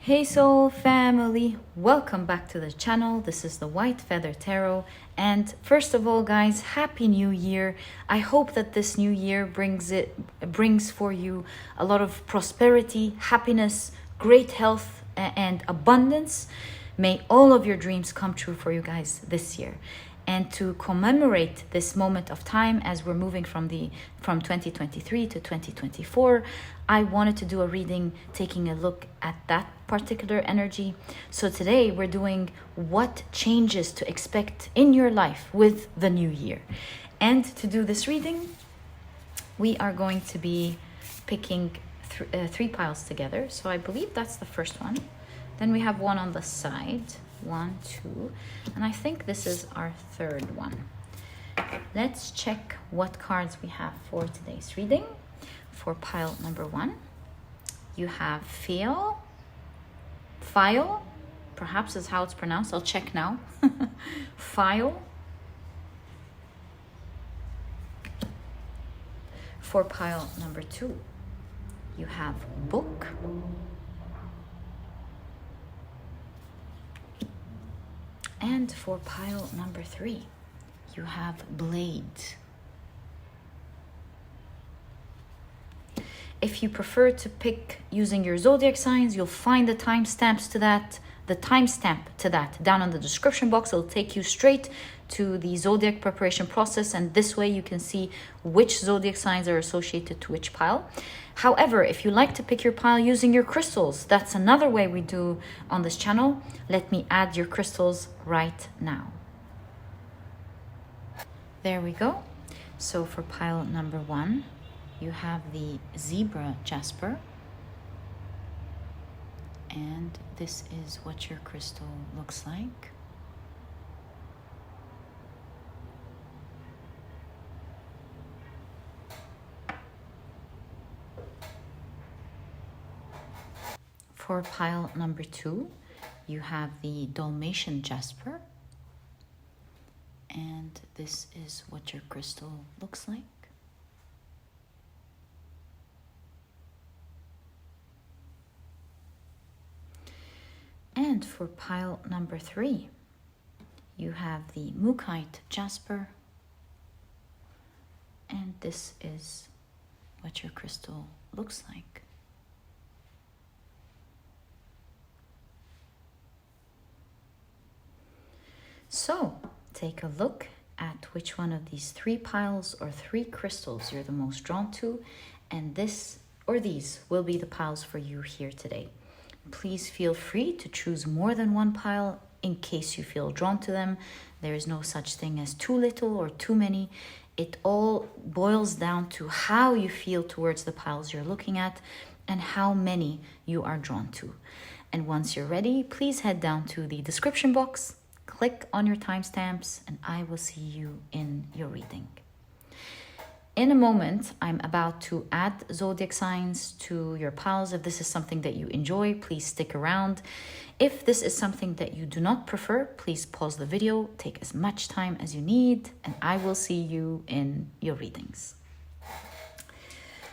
Hey soul family, welcome back to the channel. This is the White Feather Tarot, and first of all guys, happy new year. I hope that this new year brings for you a lot of prosperity, happiness, great health and abundance. May all of your dreams come true for you guys this year. And to commemorate this moment of time as we're moving from 2023 to 2024, I wanted to do a reading taking a look at that particular energy. So today we're doing what changes to expect in your life with the new year. And to do this reading, we are going to be picking three piles together. So I believe that's the first one. Then we have one on the side. 1, 2, and I think this is our third one. Let's check what cards we have for today's reading. For pile number 1, you have Phial, perhaps is how it's pronounced. I'll check now. Phial. For pile number 2, you have Book. And for pile number 3, you have Blade. If you prefer to pick using your zodiac signs, you'll find the timestamp to that down in the description box. It'll take you straight to the zodiac preparation process, and this way you can see which zodiac signs are associated to which pile. However, if you like to pick your pile using your crystals, that's another way we do on this channel. Let me add your crystals right now. There we go. So for pile number 1, you have the Zebra Jasper. And this is what your crystal looks like. For pile number 2, you have the Dalmatian Jasper. And this is what your crystal looks like. And for pile number 3, you have the Mookaite Jasper. And this is what your crystal looks like. So, take a look at which one of these 3 piles or 3 crystals you're the most drawn to, and this or these will be the piles for you here today. Please feel free to choose more than one pile in case you feel drawn to them. There is no such thing as too little or too many. It all boils down to how you feel towards the piles you're looking at and how many you are drawn to. And once you're ready, please head down to the description box, click on your timestamps, and I will see you in your reading. In a moment, I'm about to add zodiac signs to your piles. If this is something that you enjoy, please stick around. If this is something that you do not prefer, please pause the video, take as much time as you need, and I will see you in your readings.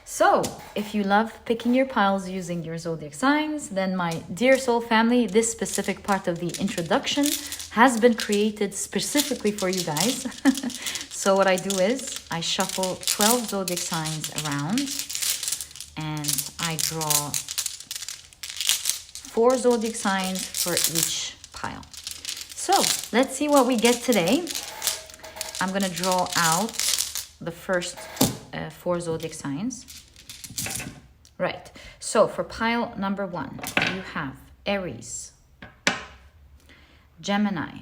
So, if you love picking your piles using your zodiac signs, then my dear soul family, this specific part of the introduction has been created specifically for you guys. So what I do is I shuffle 12 zodiac signs around and I draw 4 zodiac signs for each pile. So let's see what we get today. I'm going to draw out the first 4 zodiac signs. Right, so for pile number 1, you have Aries, Gemini,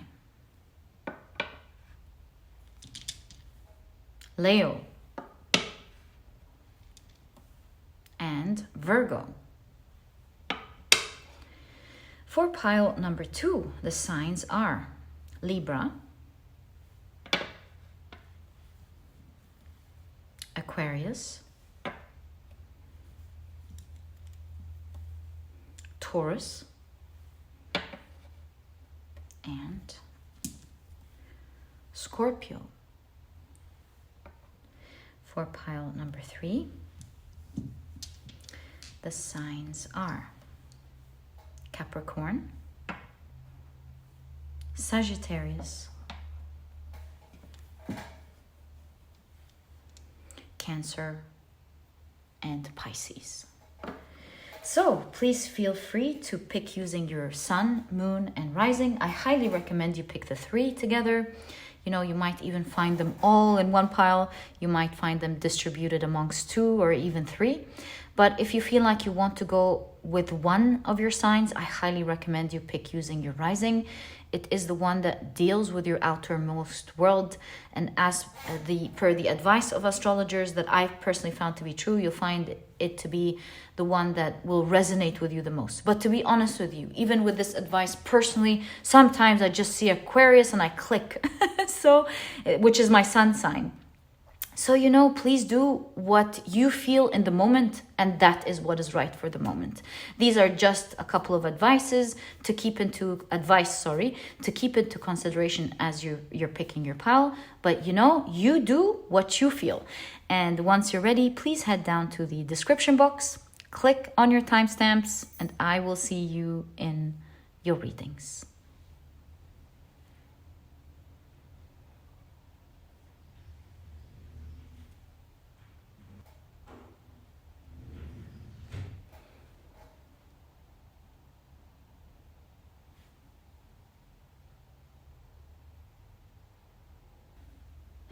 Leo, and Virgo. For pile number 2, the signs are Libra, Aquarius, Taurus, and Scorpio. For pile number 3, the signs are Capricorn, Sagittarius, Cancer, and Pisces. So please feel free to pick using your sun, moon, and rising. I highly recommend you pick the 3 together. You know, you might even find them all in one pile. You might find them distributed amongst 2 or even 3. But if you feel like you want to go with one of your signs, I highly recommend you pick using your rising. It is the one that deals with your outermost world. And as per the advice of astrologers that I've personally found to be true, you'll find it to be the one that will resonate with you the most. But to be honest with you, even with this advice personally, sometimes I just see Aquarius and I click. So, which is my sun sign. So, you know, please do what you feel in the moment, and that is what is right for the moment. These are just a couple of advices to keep into consideration as you're picking your pile. But you know, you do what you feel. And once you're ready, please head down to the description box, click on your timestamps, and I will see you in your readings.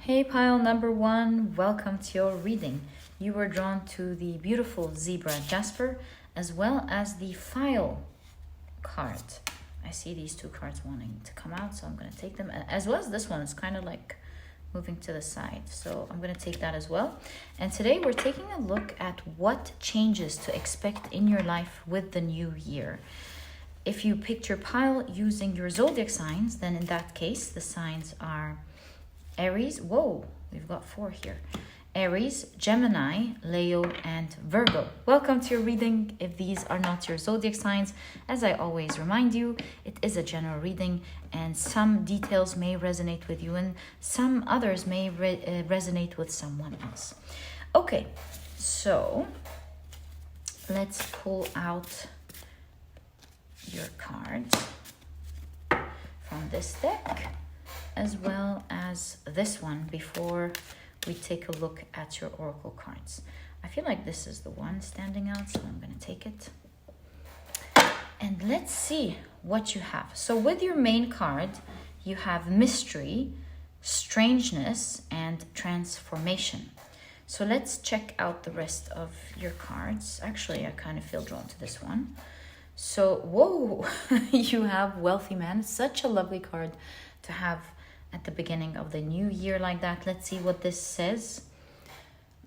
Hey pile number 1, welcome to your reading. You were drawn to the beautiful zebra Jasper as well as the Phial card. I see these 2 cards wanting to come out, so I'm going to take them, as well as this one. It's kind of like moving to the side, so I'm going to take that as well. And today we're taking a look at what changes to expect in your life with the new year. If you picked your pile using your zodiac signs, then in that case the signs are Aries, whoa, we've got 4 here. Aries, Gemini, Leo, and Virgo. Welcome to your reading. If these are not your zodiac signs, as I always remind you, it is a general reading and some details may resonate with you and some others may resonate with someone else. Okay, so let's pull out your cards from this deck, as well as this one before we take a look at your oracle cards. I feel like this is the one standing out, so I'm going to take it. And let's see what you have. So with your main card, you have mystery, strangeness, and transformation. So let's check out the rest of your cards. Actually, I kind of feel drawn to this one. So, whoa, you have wealthy man. Such a lovely card to have at the beginning of the new year like that. Let's see what this says.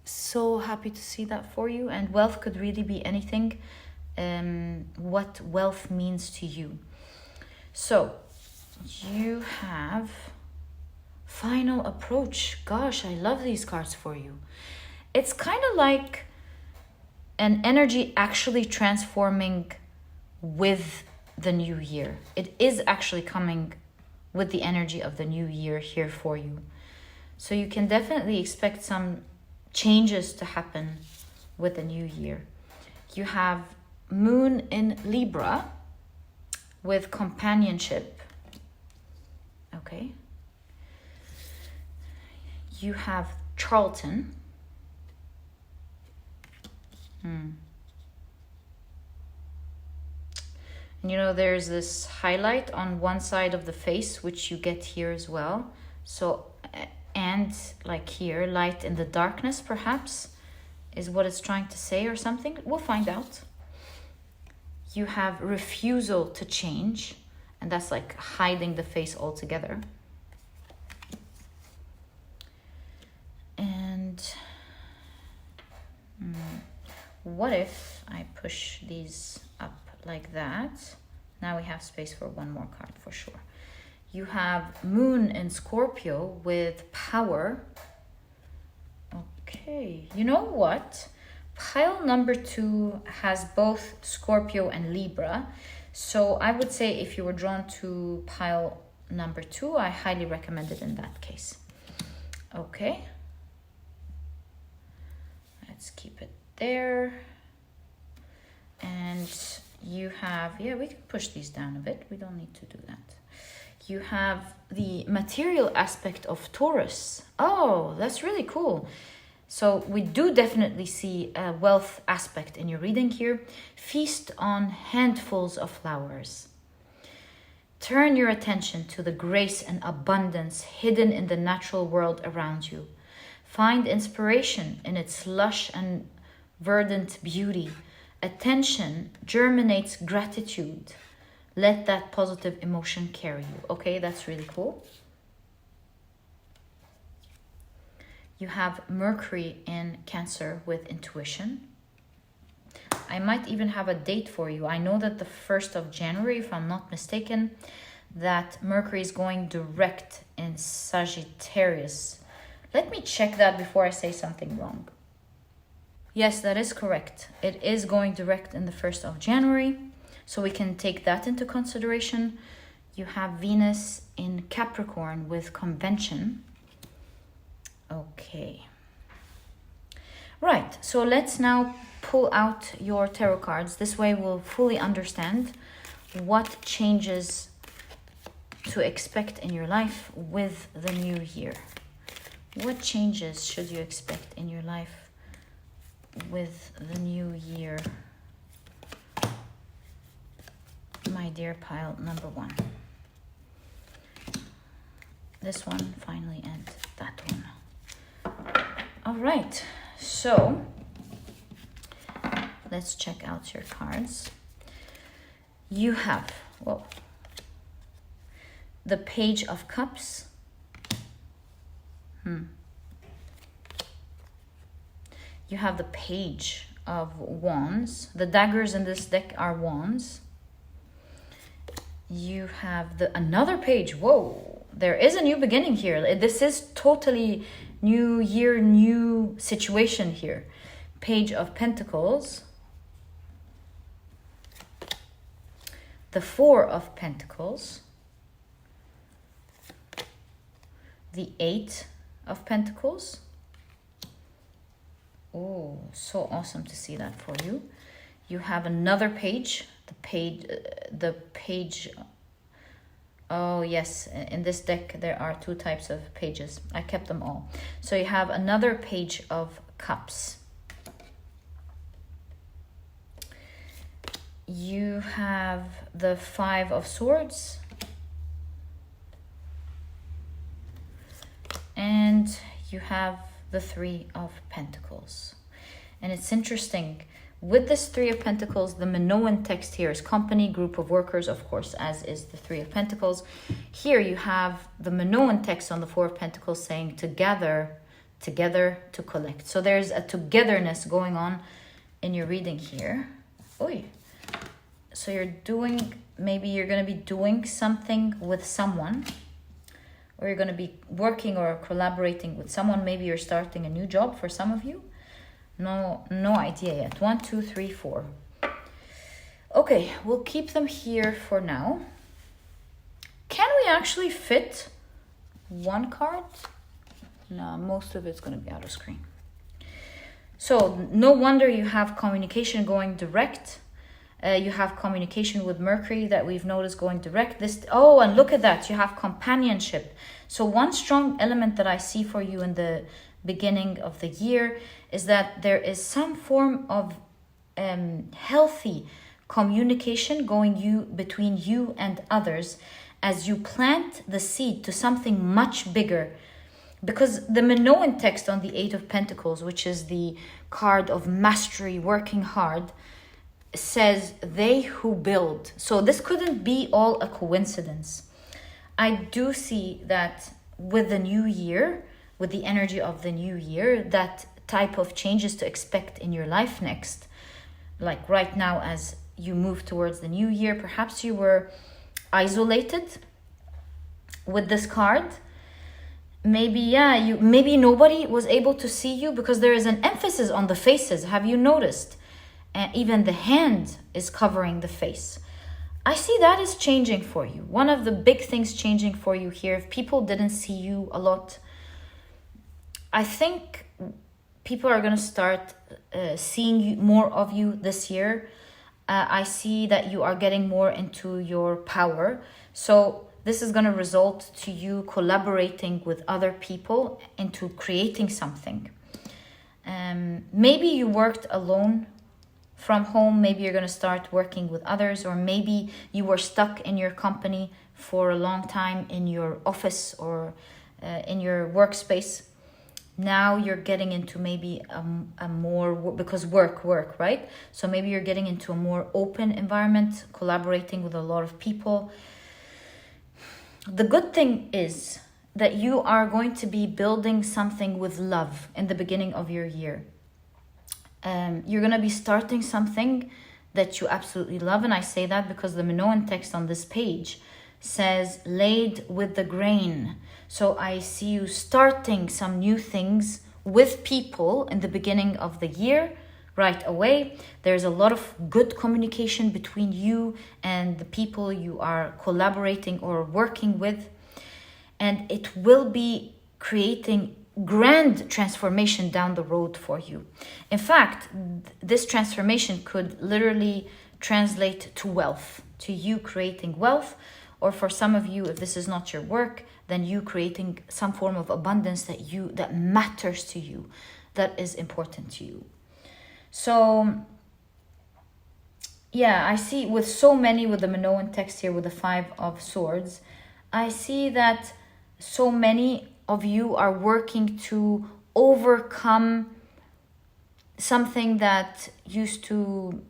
So happy to see that for you. And wealth could really be anything. What wealth means to you. So you have final approach. Gosh, I love these cards for you. It's kind of like an energy actually transforming with the new year. It is actually coming with the energy of the new year here for you. So you can definitely expect some changes to happen with the new year. You have Moon in Libra with companionship. Okay. You have Charlton. And you know, there's this highlight on one side of the face, which you get here as well. So, and like here, light in the darkness, perhaps, is what it's trying to say or something. We'll find out. You have refusal to change, and that's like hiding the face altogether. And what if I push these up like that? Now we have space for one more card for sure. You have Moon in Scorpio with power. Okay, you know what? Pile number 2 has both Scorpio and Libra. So I would say if you were drawn to pile number 2, I highly recommend it in that case. Okay. Let's keep it there. And you have, yeah, we can push these down a bit. We don't need to do that. You have the material aspect of Taurus. Oh, that's really cool. So we do definitely see a wealth aspect in your reading here. Feast on handfuls of flowers. Turn your attention to the grace and abundance hidden in the natural world around you. Find inspiration in its lush and verdant beauty. Attention germinates gratitude. Let that positive emotion carry you. Okay, that's really cool. You have Mercury in Cancer with intuition. I might even have a date for you. I know that the 1st of January, if I'm not mistaken, that Mercury is going direct in Sagittarius. Let me check that before I say something wrong. Yes, that is correct. It is going direct in the 1st of January. So we can take that into consideration. You have Venus in Capricorn with convention. Okay. Right, so let's now pull out your tarot cards. This way we'll fully understand what changes to expect in your life with the new year. What changes should you expect in your life with the new year? My dear pile number 1. This one finally, and that one. All right, so let's check out your cards. You have, well, the Page of Cups. You have the Page of Wands. The daggers in this deck are wands. You have another page. Whoa, there is a new beginning here. This is totally new year, new situation here. Page of Pentacles. The Four of Pentacles. The Eight of Pentacles. Oh, so awesome to see that for you. You have another page. The page. Oh yes, in this deck there are 2 types of pages. I kept them all. So you have another Page of Cups. You have the Five of Swords. And you have the Three of Pentacles. And it's interesting. With this Three of Pentacles, the Minoan text here is company, group of workers, of course, as is the Three of Pentacles. Here you have the Minoan text on the Four of Pentacles saying together to collect. So there's a togetherness going on in your reading here. Oy. So maybe you're going to be doing something with someone, or you're going to be working or collaborating with someone. Maybe you're starting a new job for some of you. No idea yet. 1, 2, 3, 4. Okay, we'll keep them here for now. Can we actually fit 1 card? No, most of it's going to be out of screen. So no wonder you have communication going direct. You have communication with Mercury that we've noticed going direct. And look at that. You have companionship. So one strong element that I see for you in the beginning of the year is that there is some form of healthy communication between you and others as you plant the seed to something much bigger. Because the Minoan text on the Eight of Pentacles, which is the card of mastery, working hard, says they who build. So this couldn't be all a coincidence. I do see that with the new year, with the energy of the new year, that type of changes to expect in your life next. Like right now, as you move towards the new year, perhaps you were isolated with this card. Maybe nobody was able to see you because there is an emphasis on the faces. Have you noticed? And even the hand is covering the face. I see that is changing for you. One of the big things changing for you here, if people didn't see you a lot, I think people are going to start seeing more of you this year. I see that you are getting more into your power. So this is going to result to you collaborating with other people into creating something. Maybe you worked alone from home. Maybe you're going to start working with others, or maybe you were stuck in your company for a long time in your office or in your workspace. Now you're getting into maybe a more, because work, right? So maybe you're getting into a more open environment, collaborating with a lot of people. The good thing is that you are going to be building something with love in the beginning of your year. You're going to be starting something that you absolutely love. And I say that because the Minoan text on this page says laid with the grain. So I see you starting some new things with people in the beginning of the year right away. There's a lot of good communication between you and the people you are collaborating or working with. And it will be creating grand transformation down the road for you. In fact, this transformation could literally translate to wealth, to you creating wealth. Or for some of you, if this is not your work, then you creating some form of abundance that matters to you, that is important to you. So, yeah, I see with the Minoan text here with the 5 of Swords, I see that so many of you are working to overcome something that used to,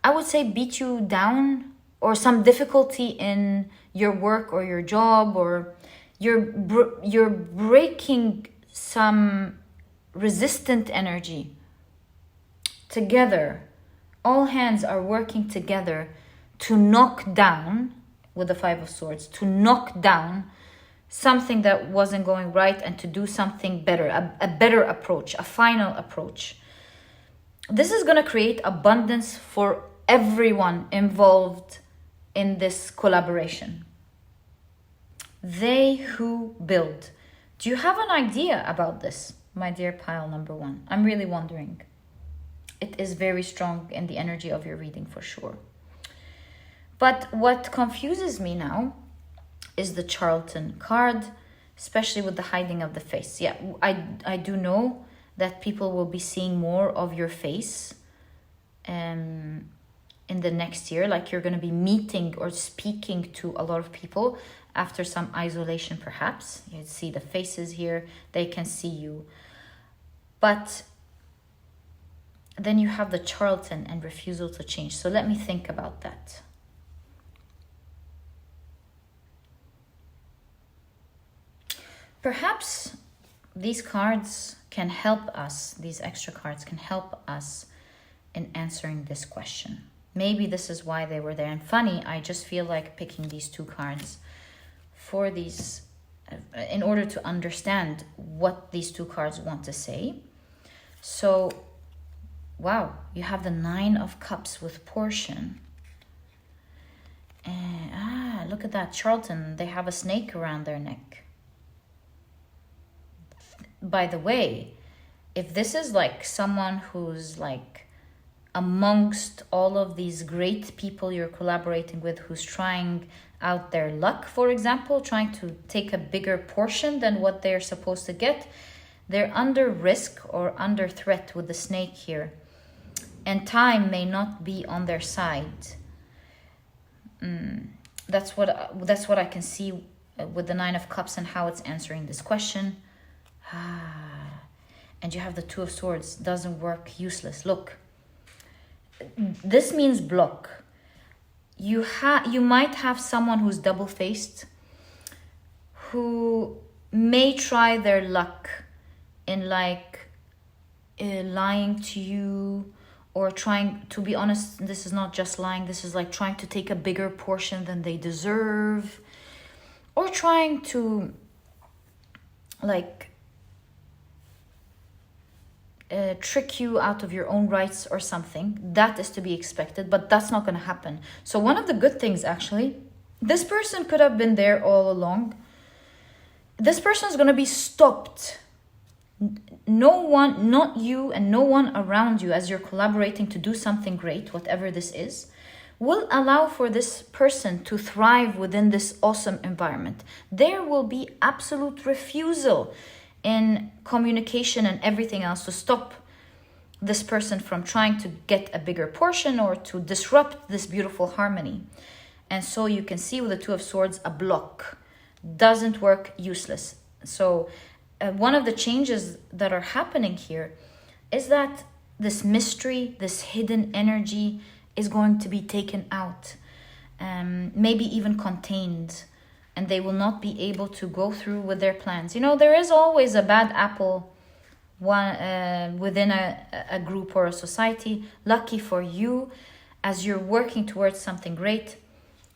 I would say, beat you down, or some difficulty in your work or your job, or you're breaking some resistant energy. Together, all hands are working together to knock down, with the 5 of Swords, to knock down something that wasn't going right and to do something better, a better approach, a final approach. This is going to create abundance for everyone involved in this collaboration. They who build. Do you have an idea about this, my dear pile number 1? I'm really wondering. It is very strong in the energy of your reading for sure. But what confuses me now is the Charlatan card, especially with the hiding of the face. Yeah, I do know that people will be seeing more of your face in the next year, like you're going to be meeting or speaking to a lot of people after some isolation perhaps. You see the faces here, they can see you. But then you have the Charlatan and refusal to change. So let me think about that. Perhaps these cards can help us, these extra cards can help us in answering this question. Maybe this is why they were there. And funny, I just feel like picking these 2 cards for these, in order to understand what these 2 cards want to say. So, wow, you have the 9 of Cups with portion. And, look at that, Charlatan, they have a snake around their neck. By the way, if this is like someone who's like amongst all of these great people you're collaborating with, who's trying out their luck, for example, trying to take a bigger portion than what they're supposed to get, they're under risk or under threat with the snake here. And time may not be on their side. That's what I can see with the 9 of Cups and how it's answering this question. And you have the 2 of Swords, doesn't work, useless. Look, this means block. You might have someone who's double-faced, who may try their luck in like lying to you, or trying, to be honest, this is not just lying, this is like trying to take a bigger portion than they deserve, or trying to like trick you out of your own rights or something. That is to be expected, but that's not going to happen. So one of the good things, actually, this person could have been there all along. This person is going to be stopped. no one, not you and no one around you, as you're collaborating to do something great, whatever this is, will allow for this person to thrive within this awesome environment. There will be absolute refusal in communication and everything else to stop this person from trying to get a bigger portion or to disrupt this beautiful harmony. And so you can see with the Two of Swords, a block doesn't work, useless. So one of the changes that are happening here is that this mystery, this hidden energy is going to be taken out, maybe even contained, and they will not be able to go through with their plans. You know, there is always a bad apple within a group or a society. Lucky for you, as you're working towards something great,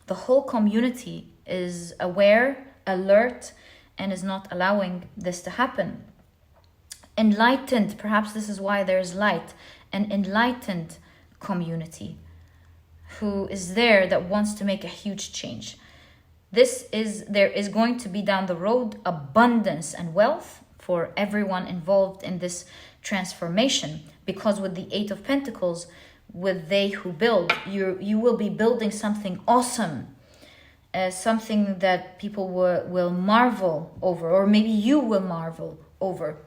the whole community is aware, alert, and is not allowing this to happen. Enlightened, perhaps this is why there's light, an enlightened community who is there that wants to make a huge change. There is going to be down the road abundance and wealth for everyone involved in this transformation, because with the Eight of Pentacles, with they who build, you will be building something awesome, something that people will marvel over, or maybe you will marvel over,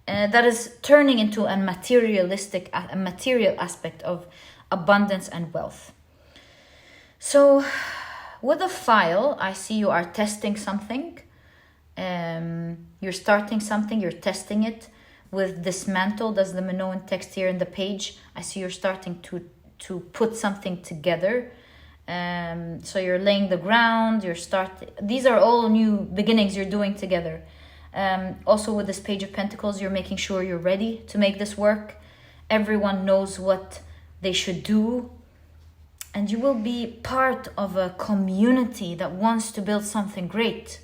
that is turning into a material aspect of abundance and wealth. So with a Phial, I see you are testing something. You're starting something, you're testing it. With dismantle, that's the Minoan text here in the page. I see you're starting to put something together. So you're laying the ground, these are all new beginnings you're doing together. Also with this Page of Pentacles, you're making sure you're ready to make this work. Everyone knows what they should do. And you will be part of a community that wants to build something great.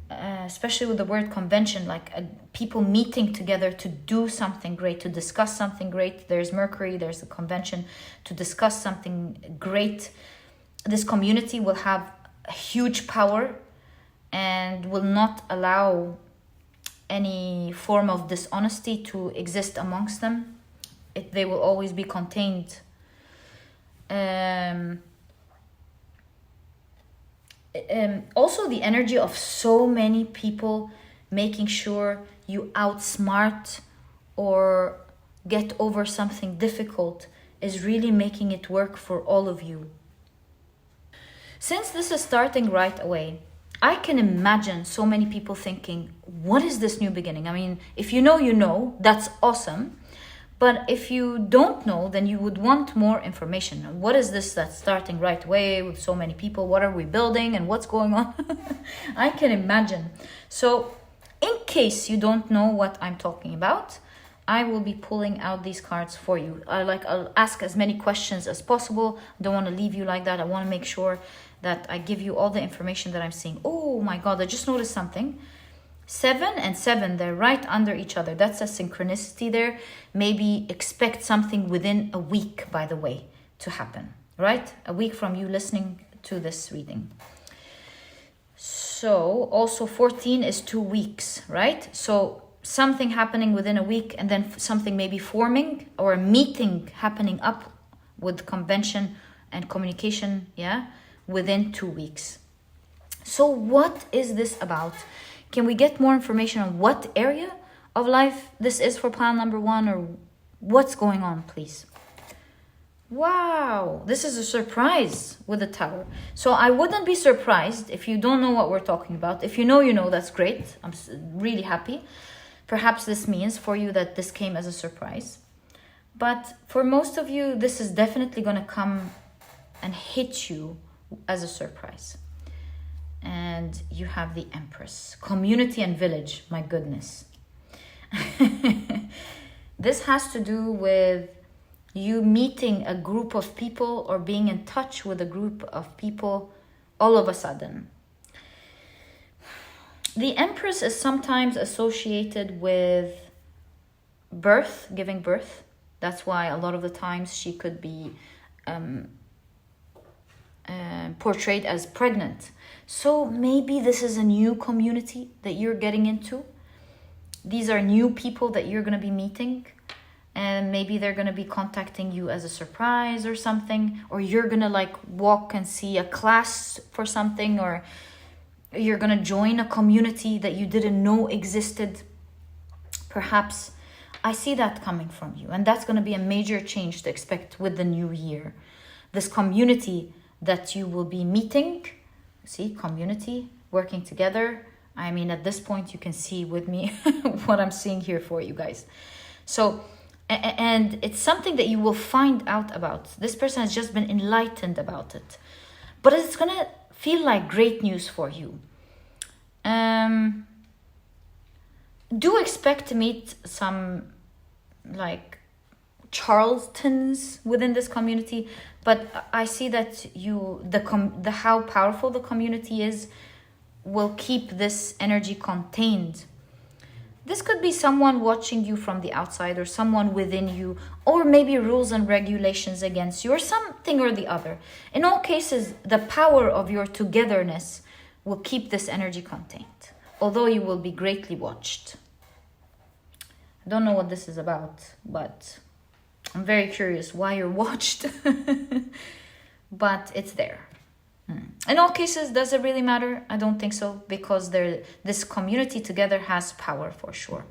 Especially with the word convention, like people meeting together to do something great, to discuss something great. There's Mercury, there's the convention, to discuss something great. This community will have a huge power and will not allow any form of dishonesty to exist amongst them. They will always be contained. Also the energy of so many people making sure you outsmart or get over something difficult is really making it work for all of you. Since this is starting right away, I can imagine so many people thinking, what is this new beginning? I mean, if you know, that's awesome. But if you don't know, then you would want more information. What is this that's starting right away with so many people? What are we building and what's going on? I can imagine. So in case you don't know what I'm talking about, I will be pulling out these cards for you. I'll ask as many questions as possible. I don't want to leave you like that. I want to make sure that I give you all the information that I'm seeing. Oh my God, I just noticed something. 7 and 7, they're right under each other. That's a synchronicity there. Maybe expect something within a week, by the way, to happen, right? A week from you listening to this reading. So also 14 is 2 weeks, right? So something happening within a week, and then something maybe forming, or a meeting happening up with convention and communication, within 2 weeks. So what is this about? Can we get more information on what area of life this is for pile number 1, or what's going on, please? Wow, this is a surprise with the Tower. So I wouldn't be surprised if you don't know what we're talking about. If you know, that's great. I'm really happy. Perhaps this means for you that this came as a surprise. But for most of you, this is definitely going to come and hit you as a surprise. And you have the Empress. Community and village, my goodness. This has to do with you meeting a group of people or being in touch with a group of people all of a sudden. The Empress is sometimes associated with birth, giving birth. That's why a lot of the times she could be portrayed as pregnant. So maybe this is a new community that you're getting into. these are new people that you're going to be meeting, and maybe they're going to be contacting you as a surprise or something, or you're going to like walk and see a class for something, or you're going to join a community that you didn't know existed. Perhaps I see that coming from you, and that's going to be a major change to expect with the new year. This community that you will be meeting, see, community, working together. I mean, at this point, you can see with me what I'm seeing here for you guys. So, and it's something that you will find out about. This person has just been enlightened about it. But it's going to feel like great news for you. Do expect to meet some like Charltons within this community, but I see that the how powerful the community is will keep this energy contained. This could be someone watching you from the outside, or someone within you, or maybe rules and regulations against you, or something or the other. In all cases, the power of your togetherness will keep this energy contained, although you will be greatly watched. I don't know what this is about, but I'm very curious why you're watched. But it's there. In all cases, does it really matter? I don't think so, because this community together has power for sure.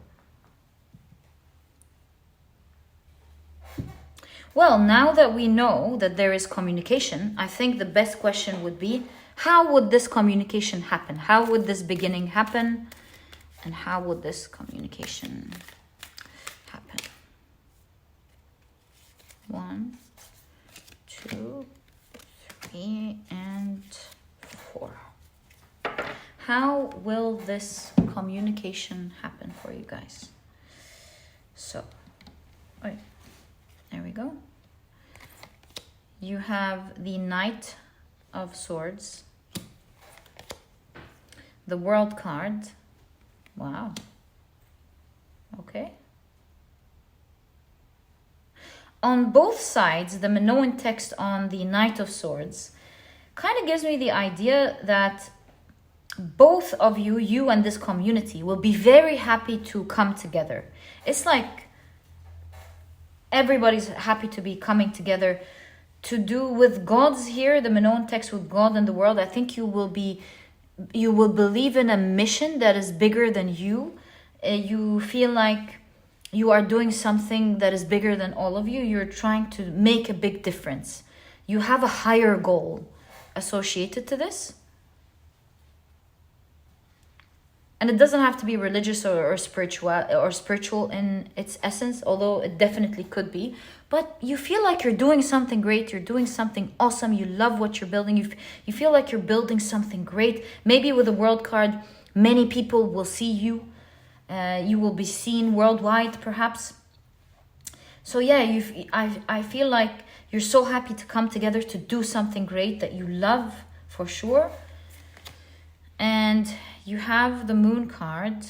Well, now that we know that there is communication, I think the best question would be, how would this communication happen? How would this beginning happen? And how would this communication happen? 1, 2, 3, and 4. How will this communication happen for you guys? So, wait, there we go. You have the Knight of Swords, the World card. Wow. Okay. On both sides, the Minoan text on the Knight of Swords kind of gives me the idea that both of you, you and this community, will be very happy to come together. It's like everybody's happy to be coming together to do with God's here, the Minoan text with God and the world. I think you will believe in a mission that is bigger than you. You feel like you are doing something that is bigger than all of you. You're trying to make a big difference. You have a higher goal associated to this. And it doesn't have to be religious or spiritual in its essence, although it definitely could be. But you feel like you're doing something great. You're doing something awesome. You love what you're building. You feel like you're building something great. Maybe with a world card, many people will see you. You will be seen worldwide, perhaps. So yeah, I feel like you're so happy to come together to do something great that you love, for sure. And you have the Moon card.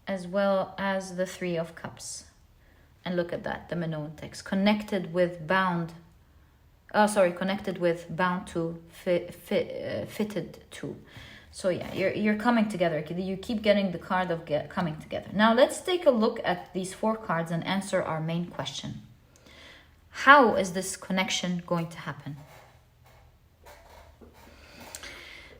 As well as the Three of Cups. And look at that, the Minoan text. Connected with bound to, fitted to. So yeah, you're coming together. You keep getting the card of coming together. Now let's take a look at these 4 cards and answer our main question. How is this connection going to happen?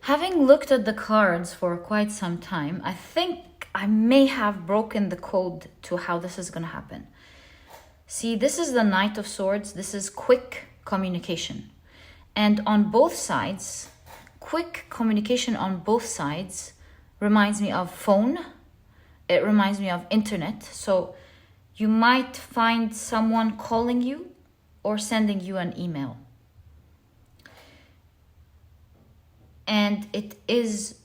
Having looked at the cards for quite some time, I think I may have broken the code to how this is going to happen. See, this is the Knight of Swords. This is quick communication. And on both sides, quick communication on both sides reminds me of phone. It reminds me of internet. So you might find someone calling you or sending you an email. And it is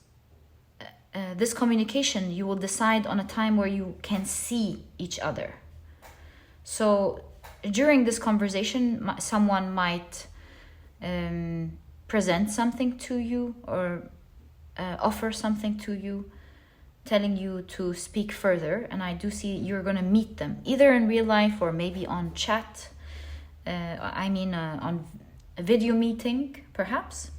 this communication, you will decide on a time where you can see each other. So during this conversation, someone might present something to you or offer something to you, telling you to speak further. And I do see you're going to meet them either in real life or maybe on chat. On a video meeting, perhaps.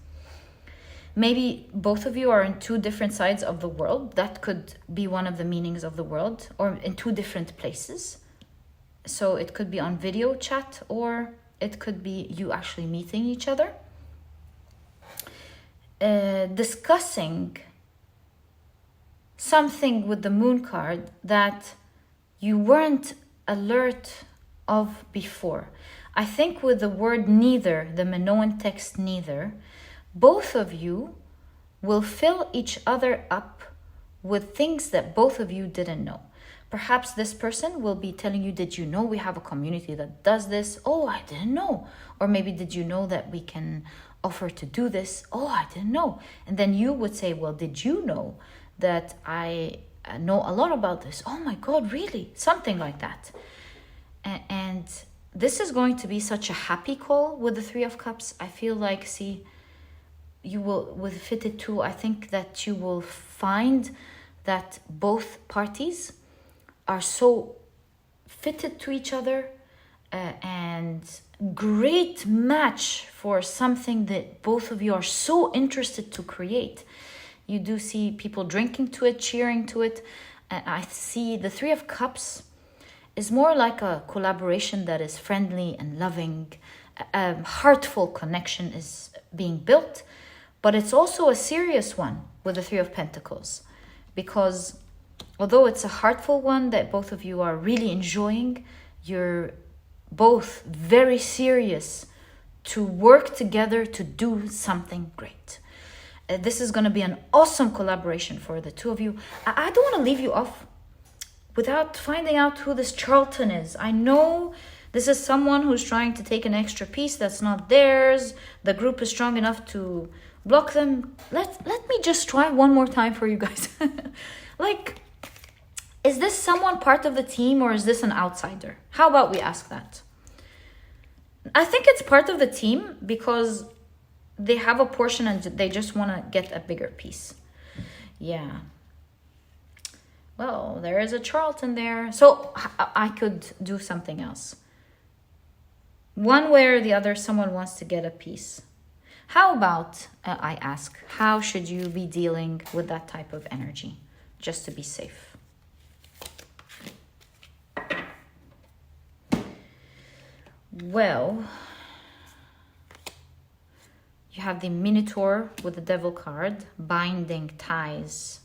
Maybe both of you are in two different sides of the world. That could be one of the meanings of the world, or in two different places. So it could be on video chat, or it could be you actually meeting each other. Discussing something with the moon card that you weren't alert of before. I think with the word neither, the Minoan text neither, both of you will fill each other up with things that both of you didn't know. Perhaps this person will be telling you, did you know we have a community that does this? Oh, I didn't know. Or maybe, did you know that we can offer to do this? Oh, I didn't know. And then you would say, well, did you know that I know a lot about this? Oh my God, really? Something like that. And this is going to be such a happy call with the Three of Cups. I feel like, see, you will, with Fitted 2, I think that you will find that both parties are so fitted to each other, and great match for something that both of you are so interested to create. You do see people drinking to it, cheering to it. I see the Three of Cups is more like a collaboration that is friendly and loving. A heartful connection is being built, but it's also a serious one with the Three of Pentacles, because although it's a heartful one that both of you are really enjoying, you're both very serious to work together to do something great. This is going to be an awesome collaboration for the two of you. I don't want to leave you off without finding out who this Charlton is. I know this is someone who's trying to take an extra piece that's not theirs. The group is strong enough to block them. Let me just try one more time for you guys. Like, is this someone part of the team, or is this an outsider? How about we ask that? I think it's part of the team because they have a portion and they just want to get a bigger piece. Yeah. Well, there is a Charlton there. So I could do something else. One way or the other, someone wants to get a piece. How about, I ask, how should you be dealing with that type of energy? Just to be safe. Well, you have the Minotaur with the Devil card, binding ties.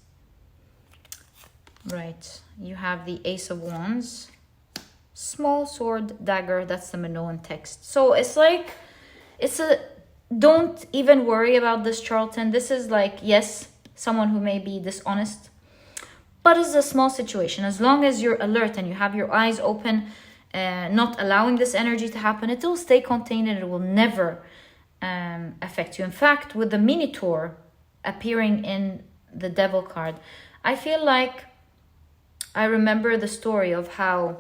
Right. You have the Ace of Wands, small sword, dagger. That's the Minoan text. So it's like, don't even worry about this Charlton. This is like, yes, someone who may be dishonest, but it's a small situation. As long as you're alert and you have your eyes open, not allowing this energy to happen, it will stay contained and it will never affect you. In fact, with the Minotaur appearing in the Devil card, I feel like I remember the story of how,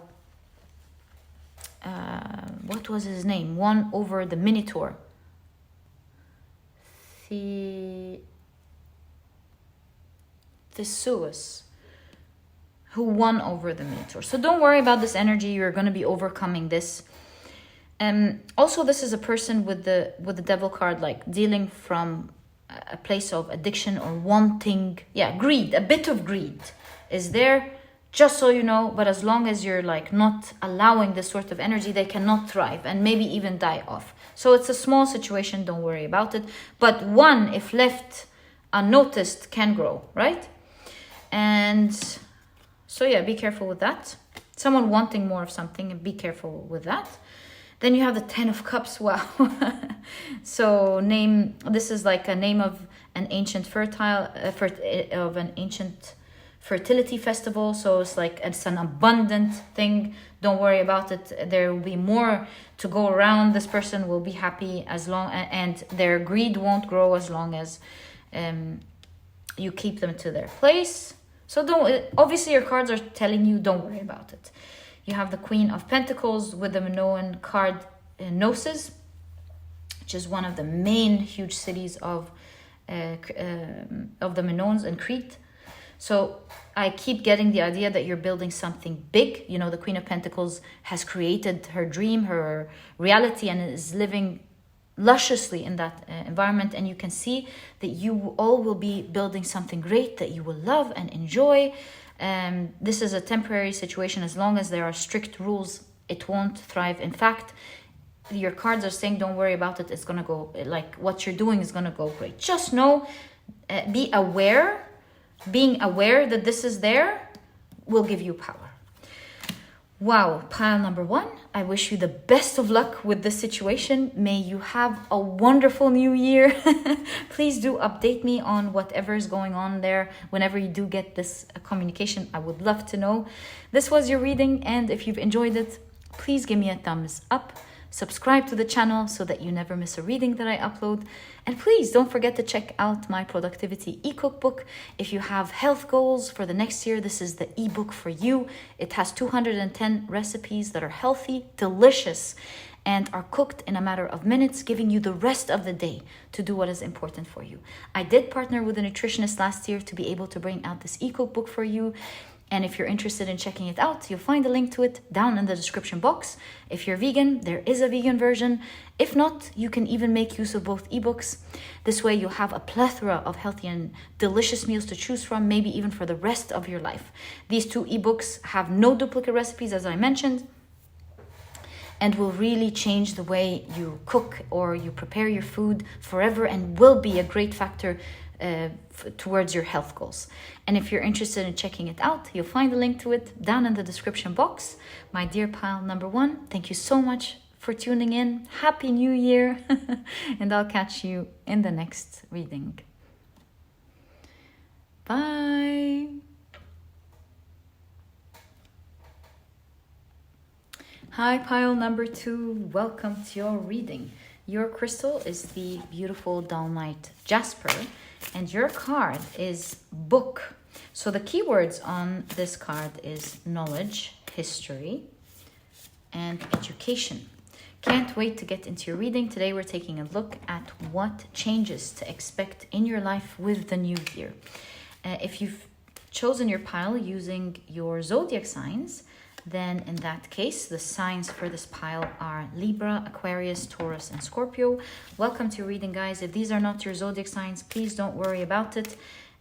what was his name? Won over the Minotaur. Theseus, who won over the Minotaur. So don't worry about this energy. You're going to be overcoming this. Also, this is a person with the Devil card, like dealing from a place of addiction or wanting, greed. A bit of greed is there, just so you know. But as long as you're like not allowing this sort of energy, they cannot thrive and maybe even die off. So it's a small situation. Don't worry about it. But one, if left unnoticed, can grow, right? And so yeah, be careful with that. Someone wanting more of something, and be careful with that. Then you have the Ten of Cups. Wow. So this is like a name of an ancient ancient fertility festival. So it's like, it's an abundant thing. Don't worry about it. There will be more to go around. This person will be happy and their greed won't grow as long as you keep them to their place. So obviously your cards are telling you, don't worry about it. You have the Queen of Pentacles with the Minoan card, Gnosis, which is one of the main huge cities of the Minoans in Crete. So I keep getting the idea that you're building something big. You know, the Queen of Pentacles has created her dream, her reality, and is living lusciously in that environment, and you can see that you all will be building something great that you will love and enjoy. This is a temporary situation. As long as there are strict rules, it won't thrive. In fact, your cards are saying don't worry about it, it's gonna go, like what you're doing is gonna go great. Just know, be aware. Being aware that this is there will give you power. Wow, pile number 1, I wish you the best of luck with this situation. May you have a wonderful new year. Please do update me on whatever is going on there. Whenever you do get this communication, I would love to know. This was your reading, and if you've enjoyed it, please give me a thumbs up. Subscribe to the channel so that you never miss a reading that I upload. And please don't forget to check out my productivity e-cookbook. If you have health goals for the next year, this is the ebook for you. It has 210 recipes that are healthy, delicious, and are cooked in a matter of minutes, giving you the rest of the day to do what is important for you. I did partner with a nutritionist last year to be able to bring out this e-cookbook for you. And if you're interested in checking it out, you'll find a link to it down in the description box. If you're vegan, there is a vegan version. If not, you can even make use of both ebooks. This way you'll have a plethora of healthy and delicious meals to choose from, maybe even for the rest of your life. These 2 ebooks have no duplicate recipes, as I mentioned, and will really change the way you cook or you prepare your food forever, and will be a great factor towards your health goals. And if you're interested in checking it out, you'll find a link to it down in the description box. My dear pile number 1, thank you so much for tuning in. Happy New Year. And I'll catch you in the next reading. Bye. Hi, pile number 2. Welcome to your reading. Your crystal is the beautiful Dalmatian Jasper, and your card is book. So the keywords on this card is knowledge, history, and education. Can't wait to get into your reading. Today we're taking a look at what changes to expect in your life with the new year. If you've chosen your pile using your zodiac signs, then in that case, the signs for this pile are Libra, Aquarius, Taurus, and Scorpio. Welcome to your reading, guys. If these are not your zodiac signs, please don't worry about it.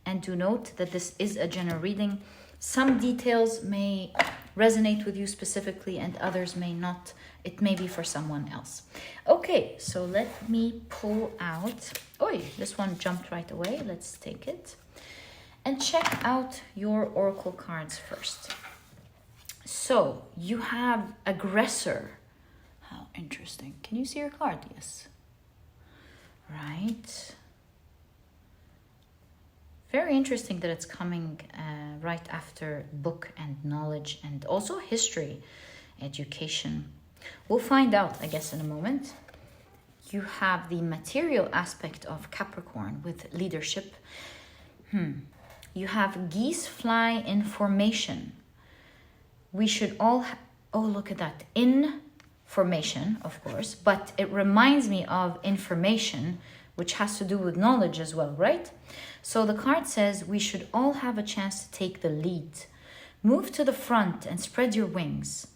And do note that this is a general reading. Some details may resonate with you specifically and others may not. It may be for someone else. Okay, so let me pull out. Oh, this one jumped right away. Let's take it. And check out your oracle cards first. So you have aggressor. How interesting. Can you see your card? Yes. Right. Very interesting that it's coming right after book and knowledge and also history, education. We'll find out, I guess, in a moment. You have the material aspect of Capricorn with leadership. You have geese fly in formation. We should all, oh, look at that, information, of course, but it reminds me of information, which has to do with knowledge as well, right? So the card says we should all have a chance to take the lead. Move to the front and spread your wings.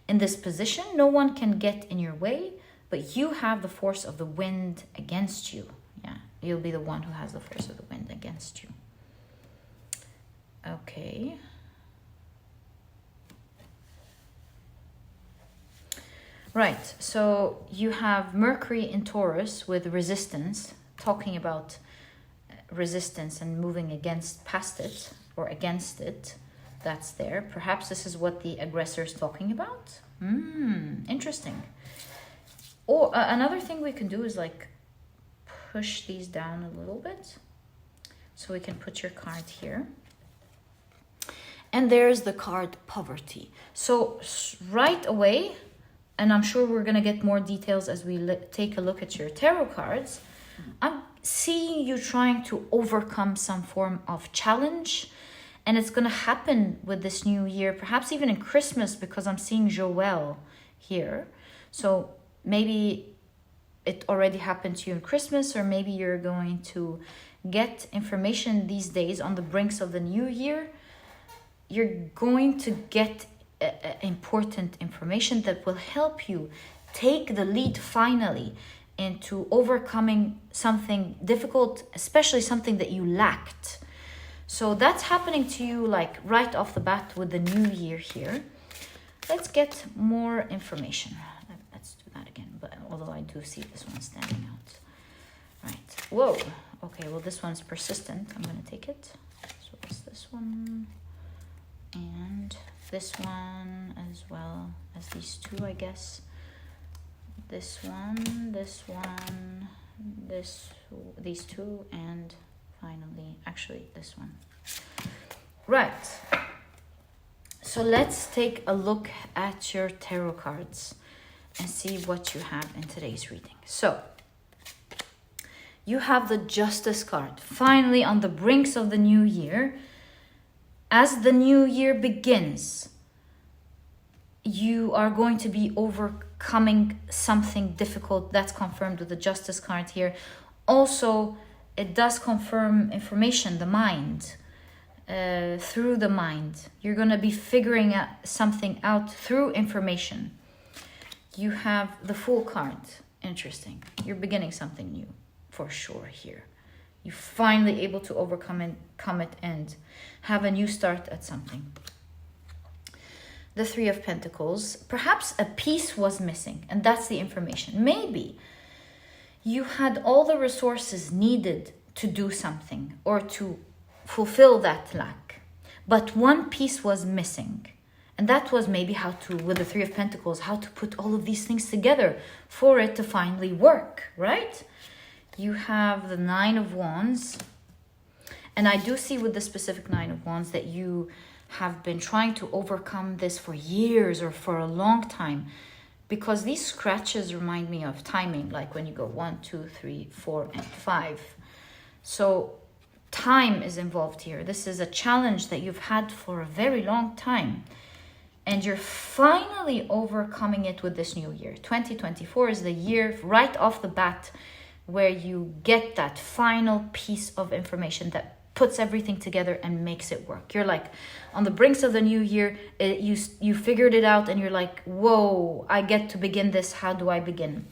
In this position, no one can get in your way, but you have the force of the wind against you. Yeah, you'll be the one who has the force of the wind against you. Okay. Right, so you have Mercury in Taurus with resistance, talking about resistance and moving past it or against it. That's there. Perhaps this is what the aggressor is talking about. Interesting. Or another thing we can do is like push these down a little bit. So we can put your card here. And there's the card poverty. So right away, and I'm sure we're going to get more details as we take a look at your tarot cards, I'm seeing you trying to overcome some form of challenge. And it's going to happen with this new year, perhaps even in Christmas, because I'm seeing Joel here. So maybe it already happened to you in Christmas, or maybe you're going to get information these days on the brinks of the new year. You're going to get important information that will help you take the lead finally into overcoming something difficult, especially something that you lacked. So that's happening to you like right off the bat with the new year here. Let's get more information. Let's do that again, but although I do see this one standing out. Right, whoa. Okay, well this one's persistent. I'm gonna take it. So it's this one and this one as well as these two, I guess. This one, these two, and finally, actually this one. Right. So let's take a look at your tarot cards and see what you have in today's reading. So you have the Justice card, finally on the brinks of the new year. As the new year begins, you are going to be overcoming something difficult. That's confirmed with the Justice card here. Also, it does confirm information, the mind, through the mind. You're going to be figuring out something out through information. You have the Fool card. Interesting. You're beginning something new for sure here. You're finally able to overcome it and have a new start at something. The Three of Pentacles. Perhaps a piece was missing, and that's the information. Maybe you had all the resources needed to do something or to fulfill that lack, but one piece was missing. And that was maybe how to, with the Three of Pentacles, how to put all of these things together for it to finally work, right? You have the Nine of Wands. And I do see with the specific Nine of Wands that you have been trying to overcome this for years or for a long time, because these scratches remind me of timing, like when you go 1, 2, 3, 4, and 5. So time is involved here. This is a challenge that you've had for a very long time, and you're finally overcoming it with this new year. 2024 is the year right off the bat where you get that final piece of information that puts everything together and makes it work. You're like on the brinks of the new year, you figured it out and you're like, whoa, I get to begin this. How do I begin?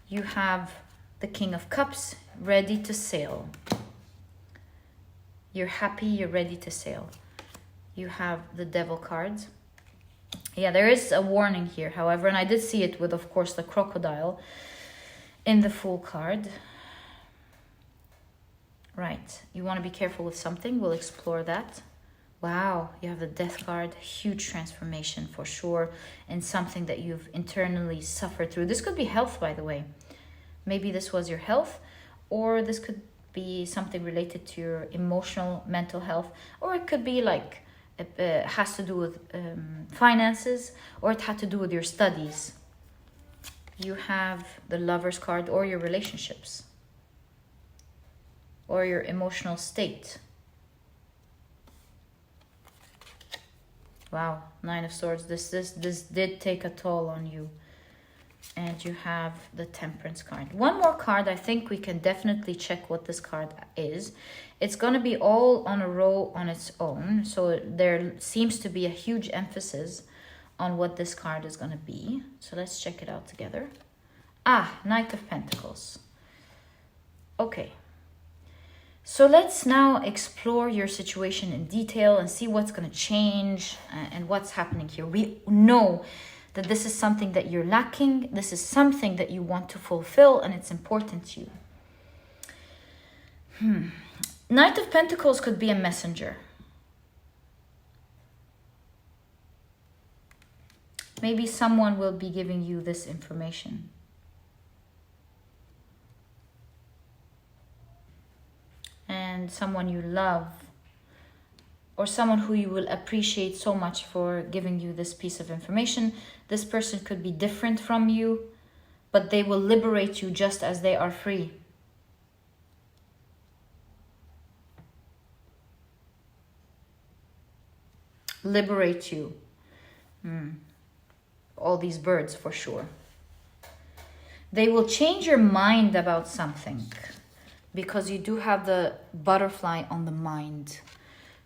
You have the King of Cups, ready to sail. You're happy, you're ready to sail. You have the Devil cards. Yeah, there is a warning here, however, and I did see it with, of course, the crocodile in the Fool card. Right, you want to be careful with something. We'll explore that. Wow, you have the Death card. Huge transformation for sure, and something that you've internally suffered through. This could be health, by the way. Maybe this was your health, or this could be something related to your emotional, mental health, or it could be like it has to do with finances, or it had to do with your studies. You have the Lover's card, or your relationships, or your emotional state. Wow, Nine of Swords. This did take a toll on you. And you have the Temperance card. One more card. I think we can definitely check what this card is. It's going to be all on a row on its own. So there seems to be a huge emphasis on what this card is going to be. So let's check it out together. Ah, Knight of Pentacles. Okay. So let's now explore your situation in detail and see what's going to change and what's happening here. We know that this is something that you're lacking. This is something that you want to fulfill, and it's important to you. Knight of Pentacles could be a messenger. Maybe someone will be giving you this information. And someone you love, or someone who you will appreciate so much for giving you this piece of information. This person could be different from you, but they will liberate you just as they are free. Liberate you. All these birds for sure. They will change your mind about something, because you do have the butterfly on the mind.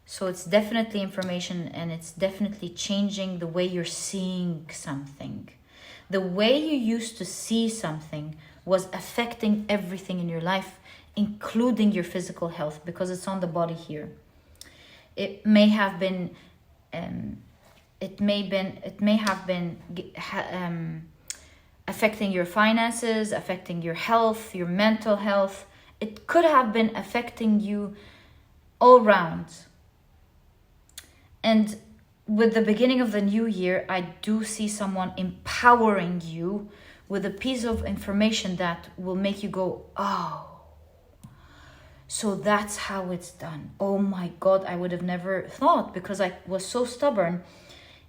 So it's definitely information, and it's definitely changing the way you're seeing something. The way you used to see something was affecting everything in your life, including your physical health, because it's on the body here. It may have been, affecting your finances, affecting your health, your mental health. It could have been affecting you all round. And with the beginning of the new year, I do see someone empowering you with a piece of information that will make you go, oh, so that's how it's done. Oh my God, I would have never thought, because I was so stubborn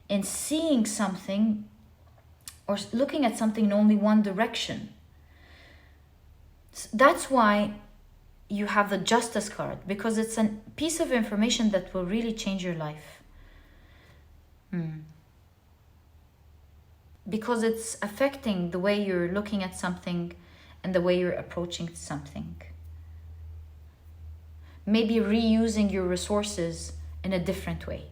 in seeing something or looking at something in only one direction. That's why you have the Justice card, because it's a piece of information that will really change your life. Because it's affecting the way you're looking at something and the way you're approaching something. Maybe reusing your resources in a different way.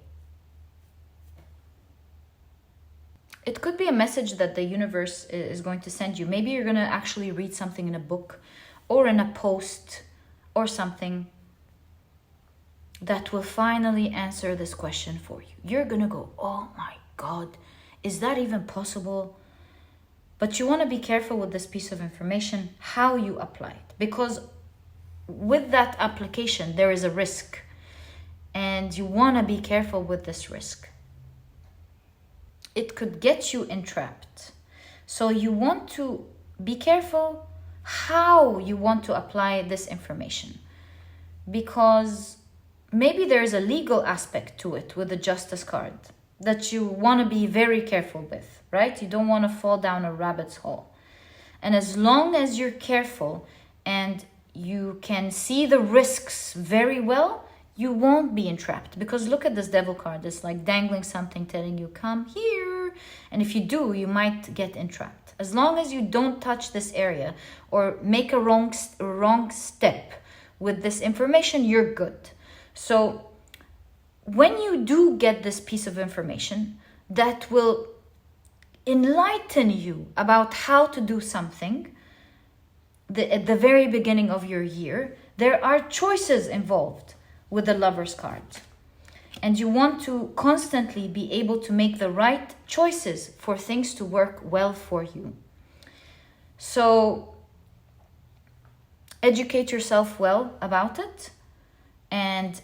It could be a message that the universe is going to send you. Maybe you're going to actually read something in a book or in a post or something that will finally answer this question for you. You're going to go, oh my God, is that even possible? But you want to be careful with this piece of information, how you apply it. Because with that application, there is a risk. And you want to be careful with this risk. It could get you entrapped. So you want to be careful how you want to apply this information. Because maybe there's a legal aspect to it with the Justice card that you want to be very careful with, right? You don't want to fall down a rabbit's hole. And as long as you're careful and you can see the risks very well, you won't be entrapped. Because look at this Devil card. It's like dangling something, telling you, come here. And if you do, you might get entrapped. As long as you don't touch this area or make a wrong step with this information, you're good. So when you do get this piece of information that will enlighten you about how to do something at the very beginning of your year, there are choices involved with the Lover's card. And you want to constantly be able to make the right choices for things to work well for you. So educate yourself well about it and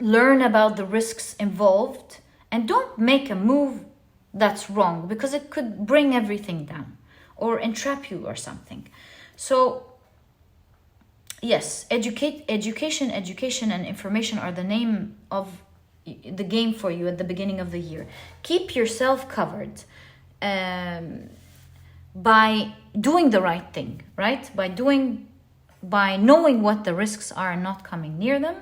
learn about the risks involved, and don't make a move that's wrong, because it could bring everything down or entrap you or something. So yes, education and information are the name of the game for you at the beginning of the year. Keep yourself covered by doing the right thing, right? By knowing what the risks are and not coming near them.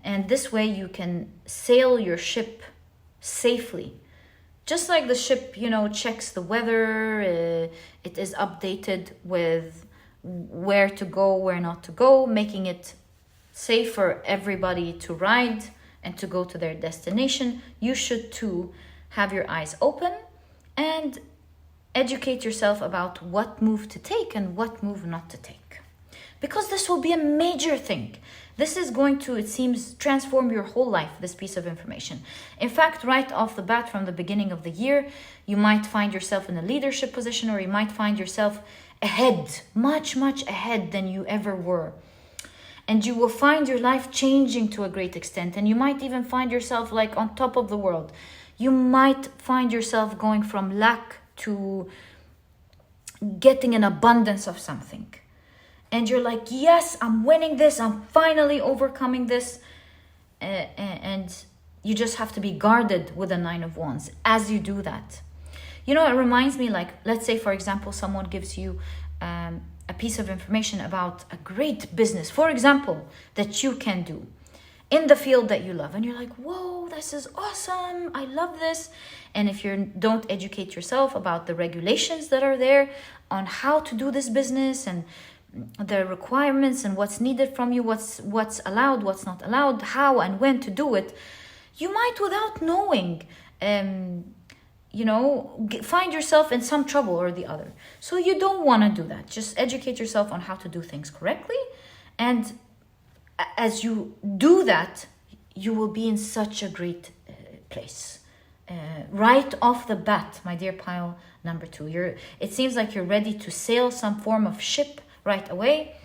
And this way you can sail your ship safely. Just like the ship, checks the weather, it is updated with where to go, where not to go, making it safe for everybody to ride and to go to their destination. You should too have your eyes open and educate yourself about what move to take and what move not to take. Because this will be a major thing. This is going to, it seems, transform your whole life, this piece of information. In fact, right off the bat from the beginning of the year, you might find yourself in a leadership position, or you might find yourself ahead, much, much ahead than you ever were. And you will find your life changing to a great extent. And you might even find yourself like on top of the world. You might find yourself going from lack to getting an abundance of something. And you're like, yes, I'm winning this. I'm finally overcoming this. And you just have to be guarded with the 9 of Wands as you do that. It reminds me, like, let's say, for example, someone gives you a piece of information about a great business, for example, that you can do in the field that you love. And you're like, whoa, this is awesome. I love this. And if you don't educate yourself about the regulations that are there on how to do this business and the requirements and what's needed from you, what's allowed, what's not allowed, how and when to do it, you might, without knowing, find yourself in some trouble or the other. So you don't want to do that. Just educate yourself on how to do things correctly. And as you do that, you will be in such a great place. Right off the bat, my dear pile number 2, it seems like you're ready to sail some form of ship right away.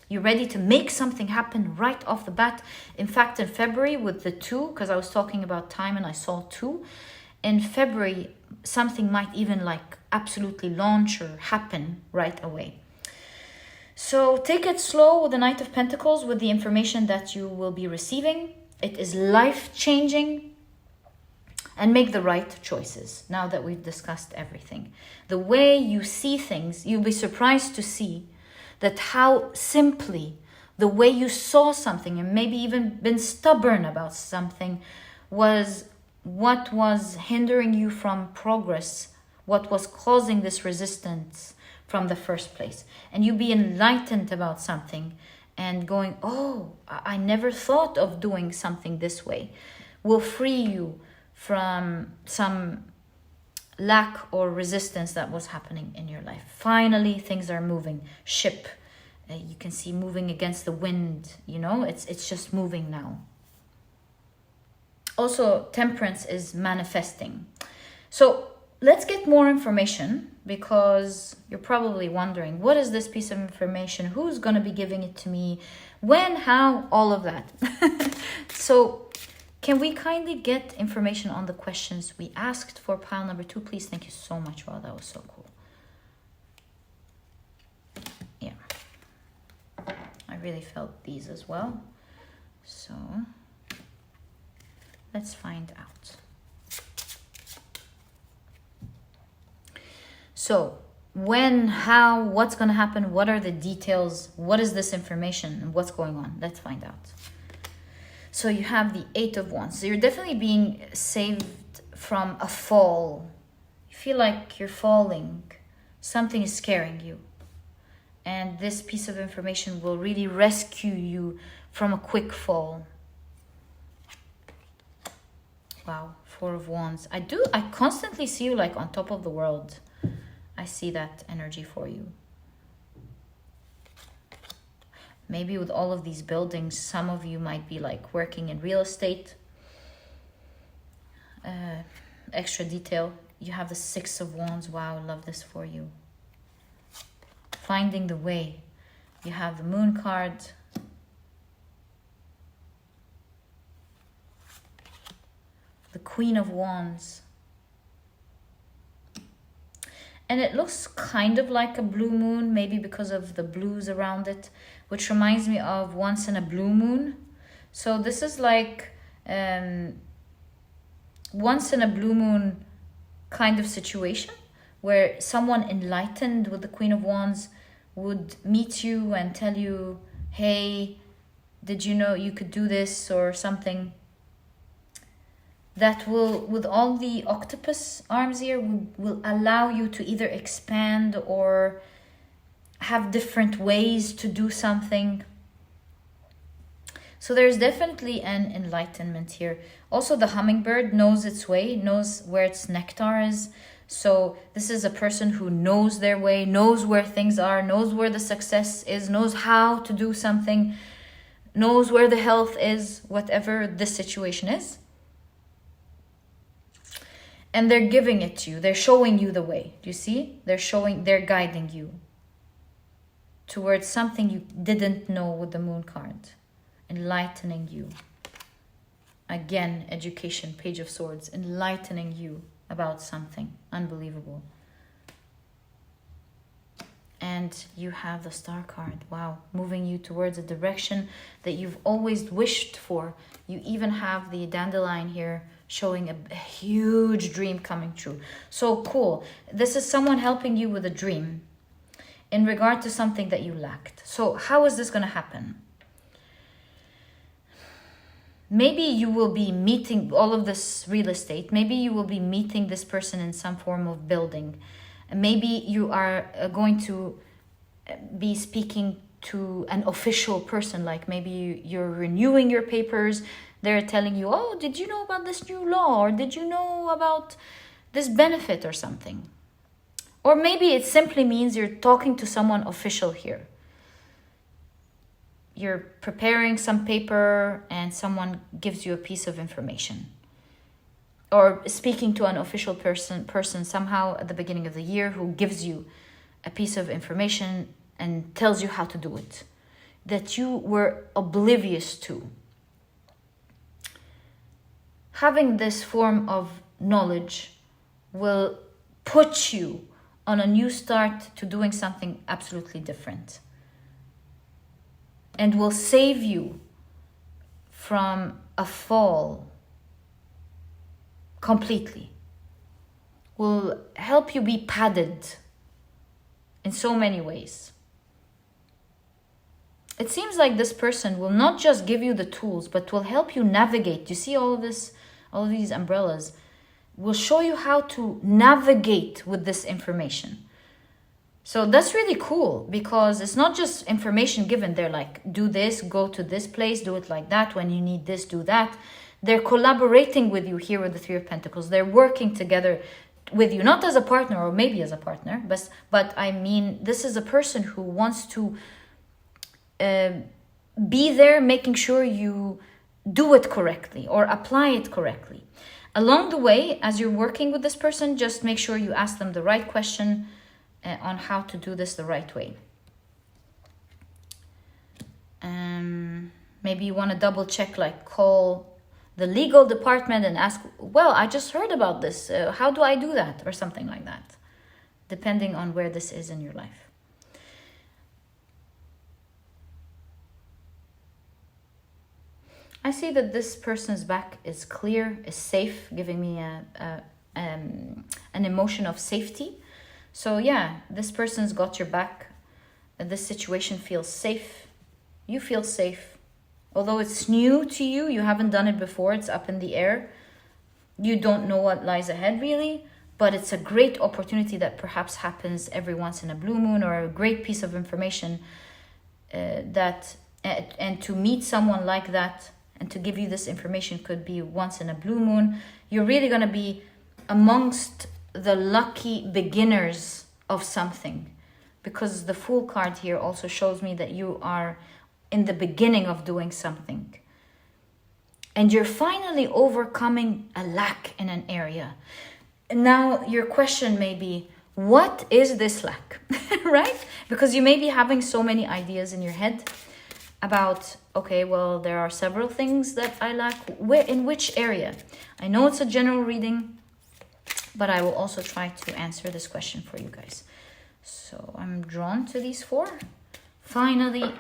You're ready to make something happen right off the bat. In fact, in February with the 2, because I was talking about time and I saw 2, in February, something might even like absolutely launch or happen right away. So take it slow with the Knight of Pentacles, with the information that you will be receiving. It is life-changing. And make the right choices now that we've discussed everything. The way you see things, you'll be surprised to see that how simply the way you saw something and maybe even been stubborn about something was what was hindering you from progress, what was causing this resistance from the first place. And you be enlightened about something and going, oh, I never thought of doing something this way, will free you from some lack or resistance that was happening in your life. Finally, things are moving. Ship, you can see moving against the wind, it's just moving now. Also, Temperance is manifesting. So let's get more information, because you're probably wondering, what is this piece of information? Who's going to be giving it to me? When, how, all of that. So can we kindly get information on the questions we asked for pile number 2, please? Thank you so much. Wow, that was so cool. Yeah. I really felt these as well. So let's find out. So when, how, what's going to happen? What are the details? What is this information and what's going on? Let's find out. So you have the 8 of Wands. So you're definitely being saved from a fall. You feel like you're falling. Something is scaring you. And this piece of information will really rescue you from a quick fall. Wow, 4 of Wands. I constantly see you like on top of the world. I see that energy for you. Maybe with all of these buildings, some of you might be like working in real estate. Extra detail. You have the 6 of Wands. Wow, I love this for you. Finding the way. You have the Moon card. The Queen of Wands. And it looks kind of like a blue moon, maybe because of the blues around it, which reminds me of Once in a Blue Moon. So this is like once in a blue moon kind of situation, where someone enlightened with the Queen of Wands would meet you and tell you, hey, did you know you could do this, or something. That will, with all the octopus arms here, will allow you to either expand or have different ways to do something. So there's definitely an enlightenment here. Also, the hummingbird knows its way, knows where its nectar is. So this is a person who knows their way, knows where things are, knows where the success is, knows how to do something, knows where the health is, whatever this situation is. And they're giving it to you. They're showing you the way. Do you see? They're guiding you towards something you didn't know with the Moon card. Enlightening you. Again, education, Page of Swords. Enlightening you about something. Unbelievable. And you have the Star card. Wow. Moving you towards a direction that you've always wished for. You even have the dandelion here, showing a huge dream coming true. So cool. This is someone helping you with a dream in regard to something that you lacked. So how is this going to happen? Maybe you will be meeting all of this real estate. Maybe you will be meeting this person in some form of building. Maybe you are going to be speaking to an official person, like maybe you're renewing your papers. They're telling you, oh, did you know about this new law? Or did you know about this benefit or something. Or maybe it simply means you're talking to someone official here. You're preparing some paper and someone gives you a piece of information. Or speaking to an official person somehow at the beginning of the year who gives you a piece of information and tells you how to do it, that you were oblivious to. Having this form of knowledge will put you on a new start to doing something absolutely different, and will save you from a fall completely. Will help you be padded in so many ways. It seems like this person will not just give you the tools, but will help you navigate. You see all of this, all of these umbrellas will show you how to navigate with this information. So that's really cool, because it's not just information given. They're like, do this, go to this place, do it like that. When you need this, do that. They're collaborating with you here with the Three of Pentacles. They're working together with you, not as a partner or maybe as a partner, but I mean, this is a person who wants to be there, making sure you do it correctly or apply it correctly. Along the way, as you're working with this person, just make sure you ask them the right question on how to do this the right way. Maybe you want to double check, like call the legal department and ask, well, I just heard about this. How do I do that? Or something like that, depending on where this is in your life. I see that this person's back is clear, is safe, giving me an emotion of safety. So yeah, this person's got your back. This situation feels safe. You feel safe. Although it's new to you, you haven't done it before, it's up in the air. You don't know what lies ahead really, but it's a great opportunity that perhaps happens every once in a blue moon, or a great piece of information and to meet someone like that and to give you this information could be once in a blue moon. You're really going to be amongst the lucky beginners of something, because the Fool card here also shows me that you are in the beginning of doing something. And you're finally overcoming a lack in an area. Now, your question may be, what is this lack? Right? Because you may be having so many ideas in your head about, okay, well, there are several things that I lack. Where, in which area? I know it's a general reading, but I will also try to answer this question for you guys. So I'm drawn to these four. Finally,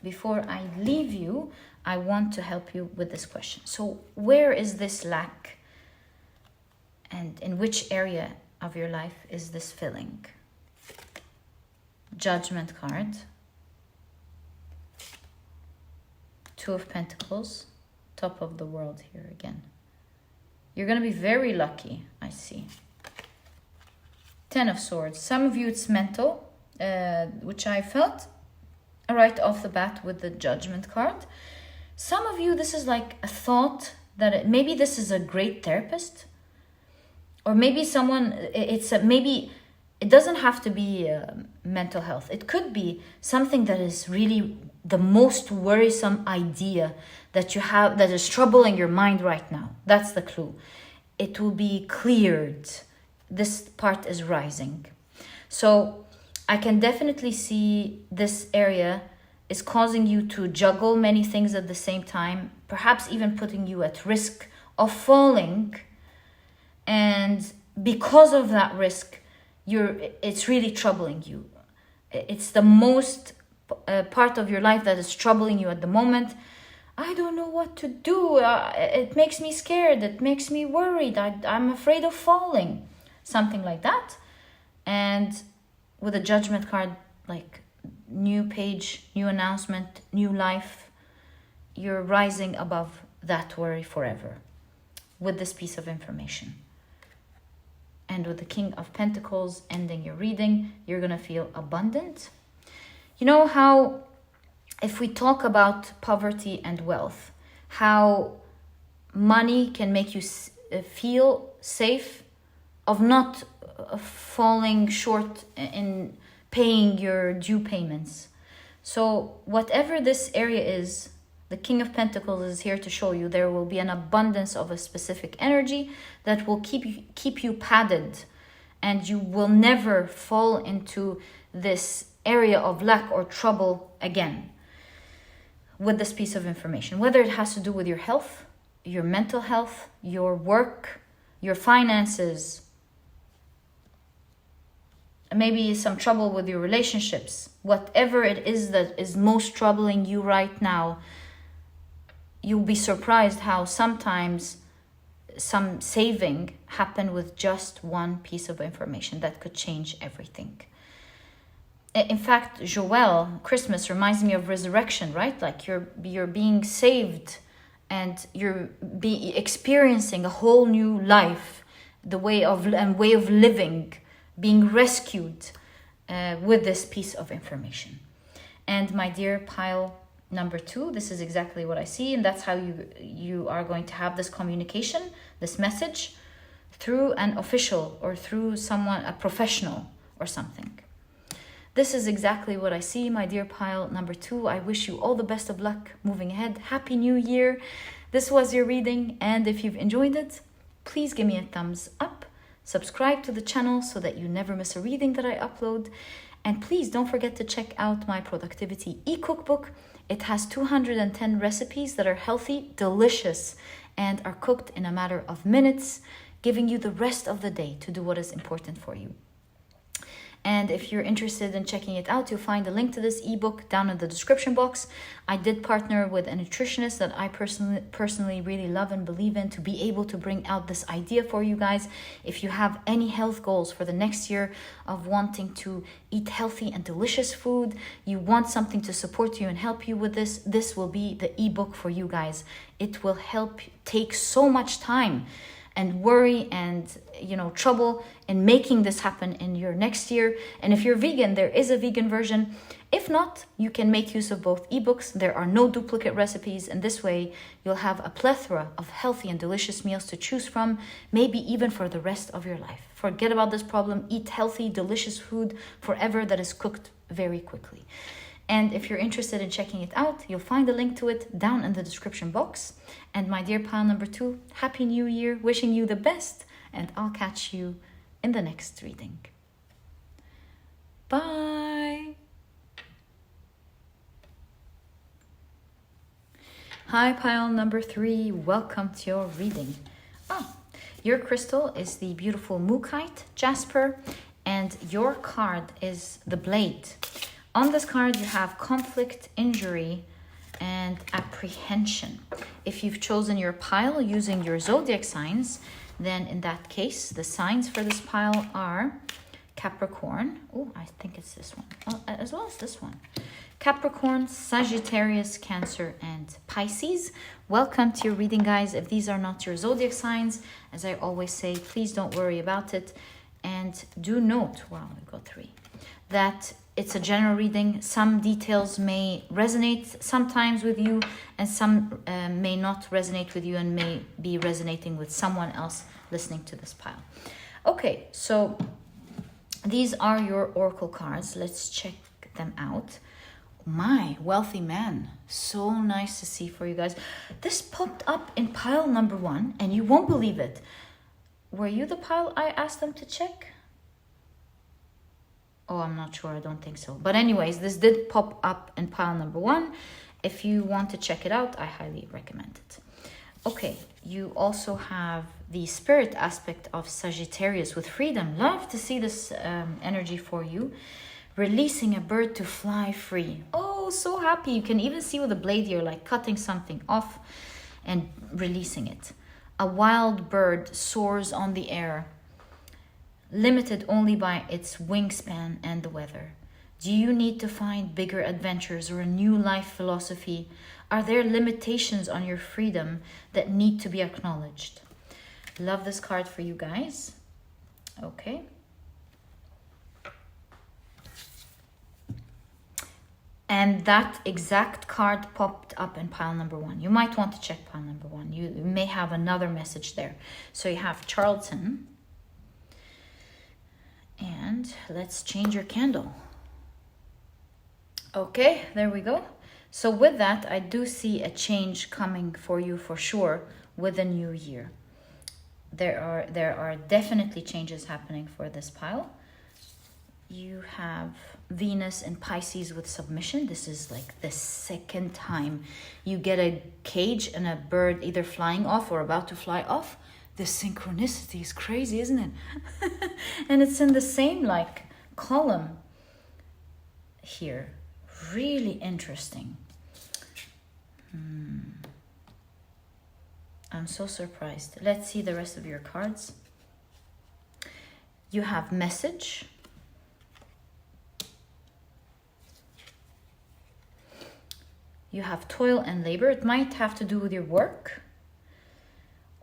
before I leave you, I want to help you with this question. So where is this lack? And in which area of your life is this filling? Judgment card. Two of Pentacles. Top of the world here again. You're going to be very lucky, I see. Ten of Swords. Some of you it's mental, which I felt right off the bat with the Judgment card. Some of you, this is like a thought that maybe this is a great therapist, or maybe someone, maybe it doesn't have to be mental health. It could be something that is really the most worrisome idea that you have, that is troubling your mind right now. That's the clue. It will be cleared. This part is rising. So I can definitely see this area is causing you to juggle many things at the same time, perhaps even putting you at risk of falling. And because of that risk, it's really troubling you. It's the most part of your life that is troubling you at the moment. I don't know what to do. It makes me scared. It makes me worried. I'm afraid of falling. Something like that. And with a Judgment card, like new page, new announcement, new life, you're rising above that worry forever with this piece of information. And with the King of Pentacles ending your reading, you're going to feel abundant. You know how, if we talk about poverty and wealth, how money can make you feel safe not falling short in paying your due payments. So whatever this area is, the King of Pentacles is here to show you there will be an abundance of a specific energy that will keep you padded, and you will never fall into this area of lack or trouble again with this piece of information, whether it has to do with your health, your mental health, your work, your finances, maybe some trouble with your relationships. Whatever it is that is most troubling you right now, you'll be surprised how sometimes some saving happened with just one piece of information that could change everything. In fact, Joel, Christmas reminds me of resurrection, right? Like you're being saved and you're experiencing a whole new life, the way of living, being rescued with this piece of information. And my dear pile number 2, this is exactly what I see, and that's how you are going to have this communication, this message, through an official or through someone, a professional or something. This is exactly what I see, my dear pile number 2. I wish you all the best of luck moving ahead. Happy New Year. This was your reading, and if you've enjoyed it, please give me a thumbs up. Subscribe to the channel so that you never miss a reading that I upload. And please don't forget to check out my productivity e-cookbook. It has 210 recipes that are healthy, delicious, and are cooked in a matter of minutes, giving you the rest of the day to do what is important for you. And if you're interested in checking it out, you'll find a link to this ebook down in the description box. I did partner with a nutritionist that I personally really love and believe in to be able to bring out this idea for you guys. If you have any health goals for the next year of wanting to eat healthy and delicious food, you want something to support you and help you with this will be the ebook for you guys. It will help take so much time and worry and trouble in making this happen in your next year. And if you're vegan, there is a vegan version. If not, you can make use of both ebooks. There are no duplicate recipes, and this way you'll have a plethora of healthy and delicious meals to choose from, maybe even for the rest of your life. Forget about this problem. Eat healthy, delicious food forever that is cooked very quickly. And if you're interested in checking it out, you'll find a link to it down in the description box. And my dear pile number 2, Happy New Year, wishing you the best, and I'll catch you in the next reading. Bye! Hi, pile number 3, welcome to your reading. Your crystal is the beautiful Mookaite, Jasper, and your card is the Blade. On this card, you have conflict, injury, and apprehension. If you've chosen your pile using your zodiac signs, then in that case, the signs for this pile are Capricorn. Oh, I think it's this one. As well as this one. Capricorn, Sagittarius, Cancer, and Pisces. Welcome to your reading, guys. If these are not your zodiac signs, as I always say, please don't worry about it. And do note, wow, we got 3, that it's a general reading. Some details may resonate sometimes with you, and some may not resonate with you and may be resonating with someone else listening to this pile. Okay, so these are your oracle cards. Let's check them out. My wealthy man, so nice to see for you guys. This popped up in pile number 1, and you won't believe it. Were you the pile I asked them to check? Oh, I'm not sure. I don't think so. But anyways, this did pop up in pile number 1. If you want to check it out, I highly recommend it. Okay, you also have the spirit aspect of Sagittarius with freedom. Love to see this energy for you. Releasing a bird to fly free. Oh, so happy. You can even see with a blade here, like cutting something off and releasing it. A wild bird soars on the air, limited only by its wingspan and the weather. Do you need to find bigger adventures or a new life philosophy? Are there limitations on your freedom that need to be acknowledged? Love this card for you guys. Okay. And that exact card popped up in pile number 1. You might want to check pile number 1. You may have another message there. So you have Charlton, And let's change your candle. Okay, there we go. So with that, I do see a change coming for you for sure with the new year. There are definitely changes happening for this pile. You have Venus in Pisces with submission. This is like the second time you get a cage and a bird either flying off or about to fly off. The synchronicity is crazy, isn't it? And it's in the same like column here. Really interesting. I'm so surprised. Let's see the rest of your cards. You have message. You have toil and labor. It might have to do with your work.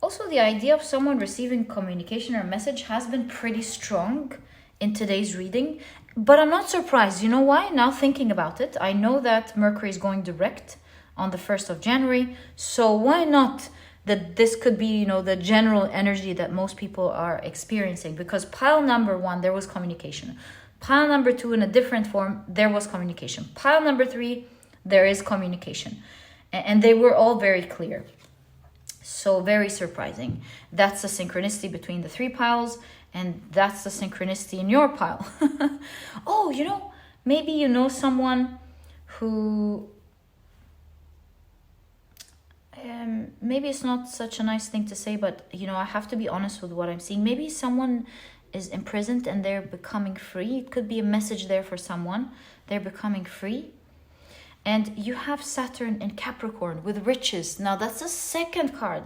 Also, the idea of someone receiving communication or message has been pretty strong in today's reading. But I'm not surprised. You know why? Now thinking about it, I know that Mercury is going direct on the 1st of January. So why not that this could be, you know, the general energy that most people are experiencing? Because pile number 1, there was communication. Pile number 2, in a different form, there was communication. Pile number 3, there is communication. And they were all very clear. So very surprising. That's the synchronicity between the 3 piles. And that's the synchronicity in your pile. Oh, you know, maybe you know someone who... maybe it's not such a nice thing to say, but, you know, I have to be honest with what I'm seeing. Maybe someone is imprisoned and they're becoming free. It could be a message there for someone. They're becoming free. And you have Saturn in Capricorn with riches. Now, that's the second card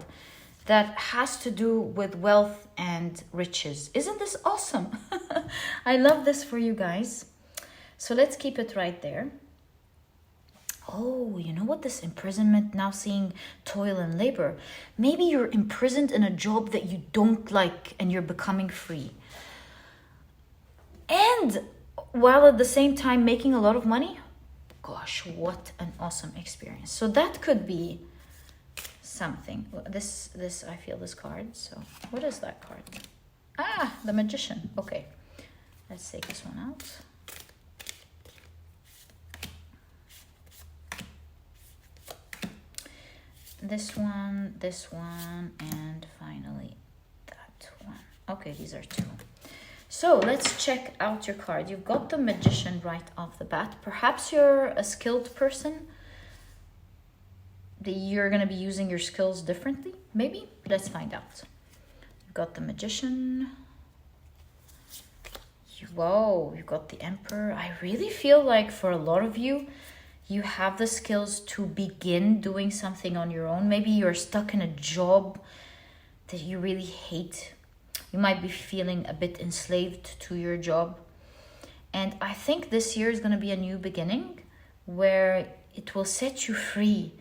that has to do with wealth and riches. Isn't this awesome? I love this for you guys. So let's keep it right there. Oh, you know what? This imprisonment, now seeing toil and labor. Maybe you're imprisoned in a job that you don't like and you're becoming free. And while at the same time making a lot of money. Gosh, what an awesome experience. So that could be something. This I feel this card. So what is that card? Ah, the Magician. Okay, let's take this one out. This one, and finally that one. Okay, these are 2. So let's check out your card. You've got the Magician right off the bat. Perhaps you're a skilled person. You're going to be using your skills differently. Maybe. Let's find out. You've got the Magician. Whoa, you've got the Emperor. I really feel like for a lot of you, you have the skills to begin doing something on your own. Maybe you're stuck in a job that you really hate. You might be feeling a bit enslaved to your job. And I think this year is going to be a new beginning where it will set you free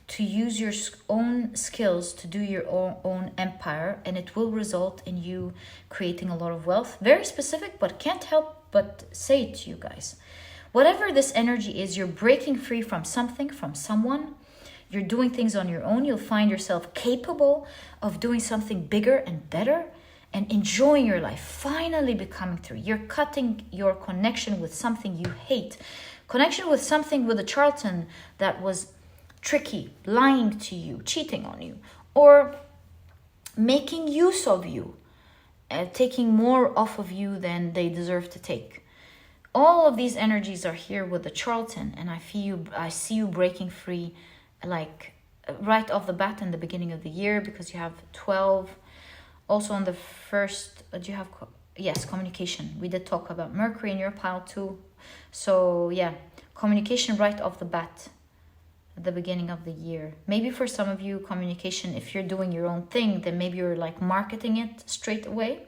to use your own skills to do your own empire. And it will result in you creating a lot of wealth. Very specific, but can't help but say it to you guys. Whatever this energy is, you're breaking free from something, from someone. You're doing things on your own. You'll find yourself capable of doing something bigger and better. And enjoying your life, finally becoming through. You're cutting your connection with something you hate. Connection with something with a charlatan that was tricky, lying to you, cheating on you, or making use of you, taking more off of you than they deserve to take. All of these energies are here with the charlatan, and I see you breaking free, like right off the bat in the beginning of the year, because you have 12. Also on the first, do you have, yes, communication. We did talk about Mercury in your pile too. So yeah, communication right off the bat at the beginning of the year. Maybe for some of you, communication, if you're doing your own thing, then maybe you're like marketing it straight away.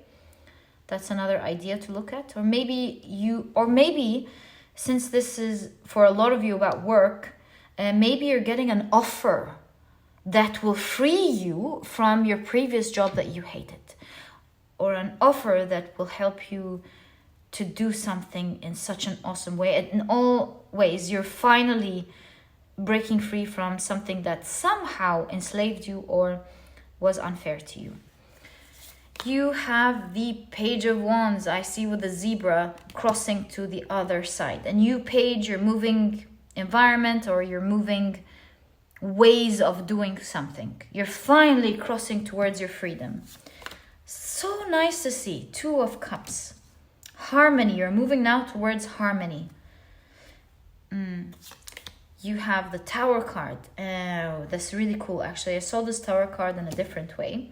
That's another idea to look at. Or maybe since this is for a lot of you about work, maybe you're getting an offer that will free you from your previous job that you hated, or an offer that will help you to do something in such an awesome way. In all ways, you're finally breaking free from something that somehow enslaved you or was unfair to you. You have the Page of Wands. I see with the zebra crossing to the other side. And you, Page, you're moving environment, or you're moving ways of doing something. You're finally crossing towards your freedom. So nice to see. Two of Cups. Harmony. You're moving now towards harmony. You have the Tower card. Oh, that's really cool. Actually, I saw this Tower card in a different way.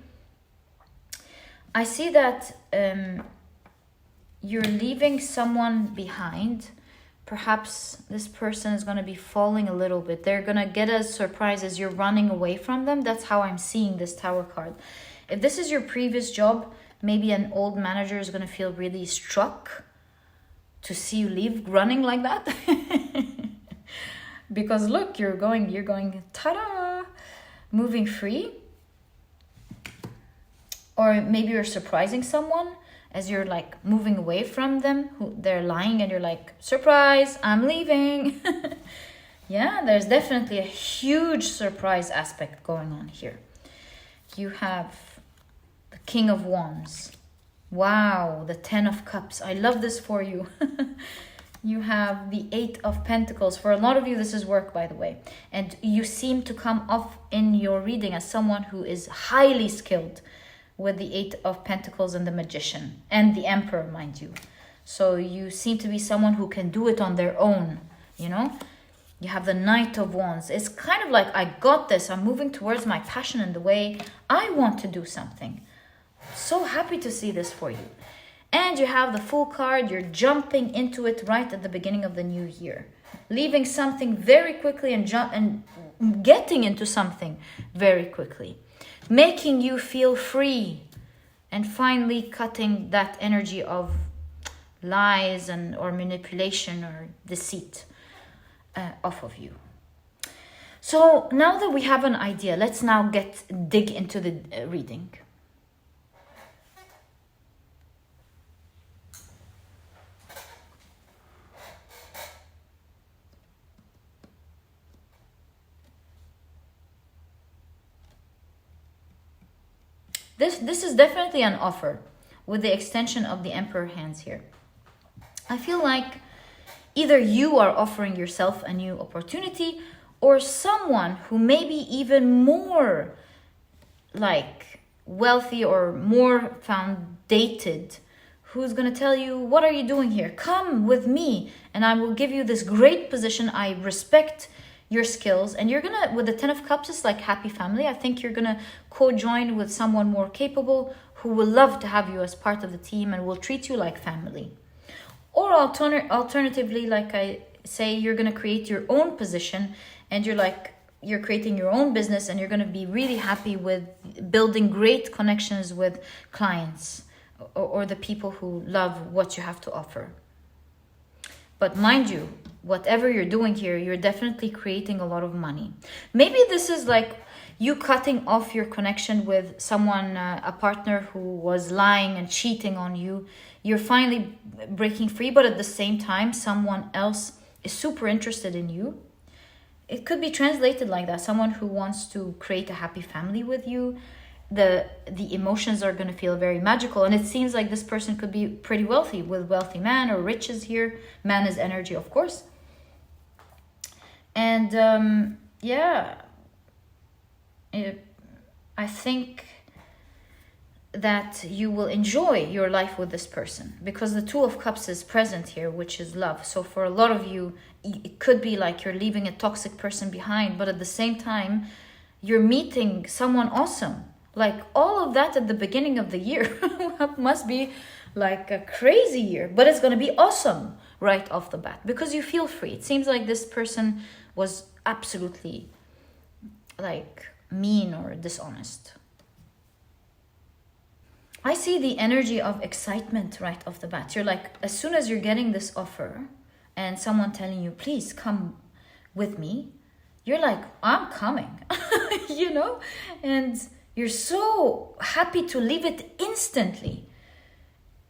I see that you're leaving someone behind. Perhaps this person is going to be falling a little bit. They're going to get a surprise as you're running away from them. That's how I'm seeing this Tower card. If this is your previous job, maybe an old manager is going to feel really struck to see you leave running like that. Because look, you're going, ta-da, moving free. Or maybe you're surprising someone as you're like moving away from them, who they're lying, and you're like, surprise, I'm leaving. Yeah, there's definitely a huge surprise aspect going on here. You have the King of Wands. Wow, the 10 of Cups. I love this for you. You have the 8 of Pentacles. For a lot of you, this is work, by the way. And you seem to come off in your reading as someone who is highly skilled with the 8 of Pentacles and the Magician. And the Emperor, mind you. So you seem to be someone who can do it on their own, you know? You have the Knight of Wands. It's kind of like, I got this. I'm moving towards my passion and the way I want to do something. So happy to see this for you. And you have the Fool card. You're jumping into it right at the beginning of the new year. Leaving something very quickly and getting into something very quickly. Making you feel free. And finally cutting that energy of lies or manipulation or deceit off of you. So now that we have an idea, let's now dig into the reading. This is definitely an offer with the extension of the Emperor hands here. I feel like either you are offering yourself a new opportunity, or someone who may be even more like wealthy or more foundated, who's going to tell you, what are you doing here? Come with me and I will give you this great position. I respect your skills. And you're gonna, with the 10 of Cups, it's like happy family. I think you're gonna co-join with someone more capable who will love to have you as part of the team and will treat you like family. Or alternatively, like I say, you're gonna create your own position and you're creating your own business, and you're gonna be really happy with building great connections with clients or the people who love what you have to offer. But mind you, whatever you're doing here, you're definitely creating a lot of money. Maybe this is like you cutting off your connection with someone, a partner who was lying and cheating on you. You're finally breaking free, but at the same time, someone else is super interested in you. It could be translated like that. Someone who wants to create a happy family with you. The emotions are going to feel very magical, and it seems like this person could be pretty wealthy, with wealthy man or riches here. Man is energy, of course. And I think that you will enjoy your life with this person, because the 2 of Cups is present here, which is love. So for a lot of you, it could be like you're leaving a toxic person behind, but at the same time, you're meeting someone awesome. Like all of that at the beginning of the year must be like a crazy year, but it's going to be awesome right off the bat because you feel free. It seems like this person was absolutely like mean or dishonest. I see the energy of excitement right off the bat. You're like, as soon as you're getting this offer and someone telling you, please come with me, you're like, I'm coming, you know? And you're so happy to leave it instantly.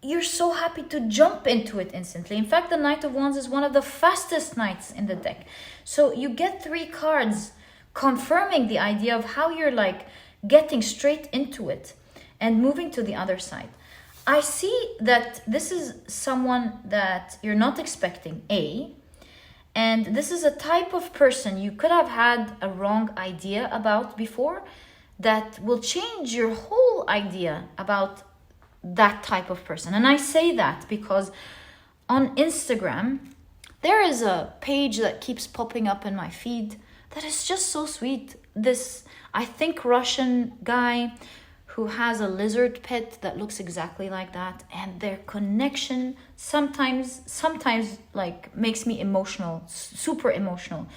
You're so happy to jump into it instantly. In fact, the Knight of Wands is one of the fastest knights in the deck. So you get 3 cards confirming the idea of how you're like getting straight into it. And moving to the other side, I see that this is someone that you're not expecting, and this is a type of person you could have had a wrong idea about before that will change your whole idea about that type of person. And I say that because on Instagram, there is a page that keeps popping up in my feed that is just so sweet. This, I think, Russian guy who has a lizard pet that looks exactly like that, and their connection sometimes like makes me emotional, super emotional,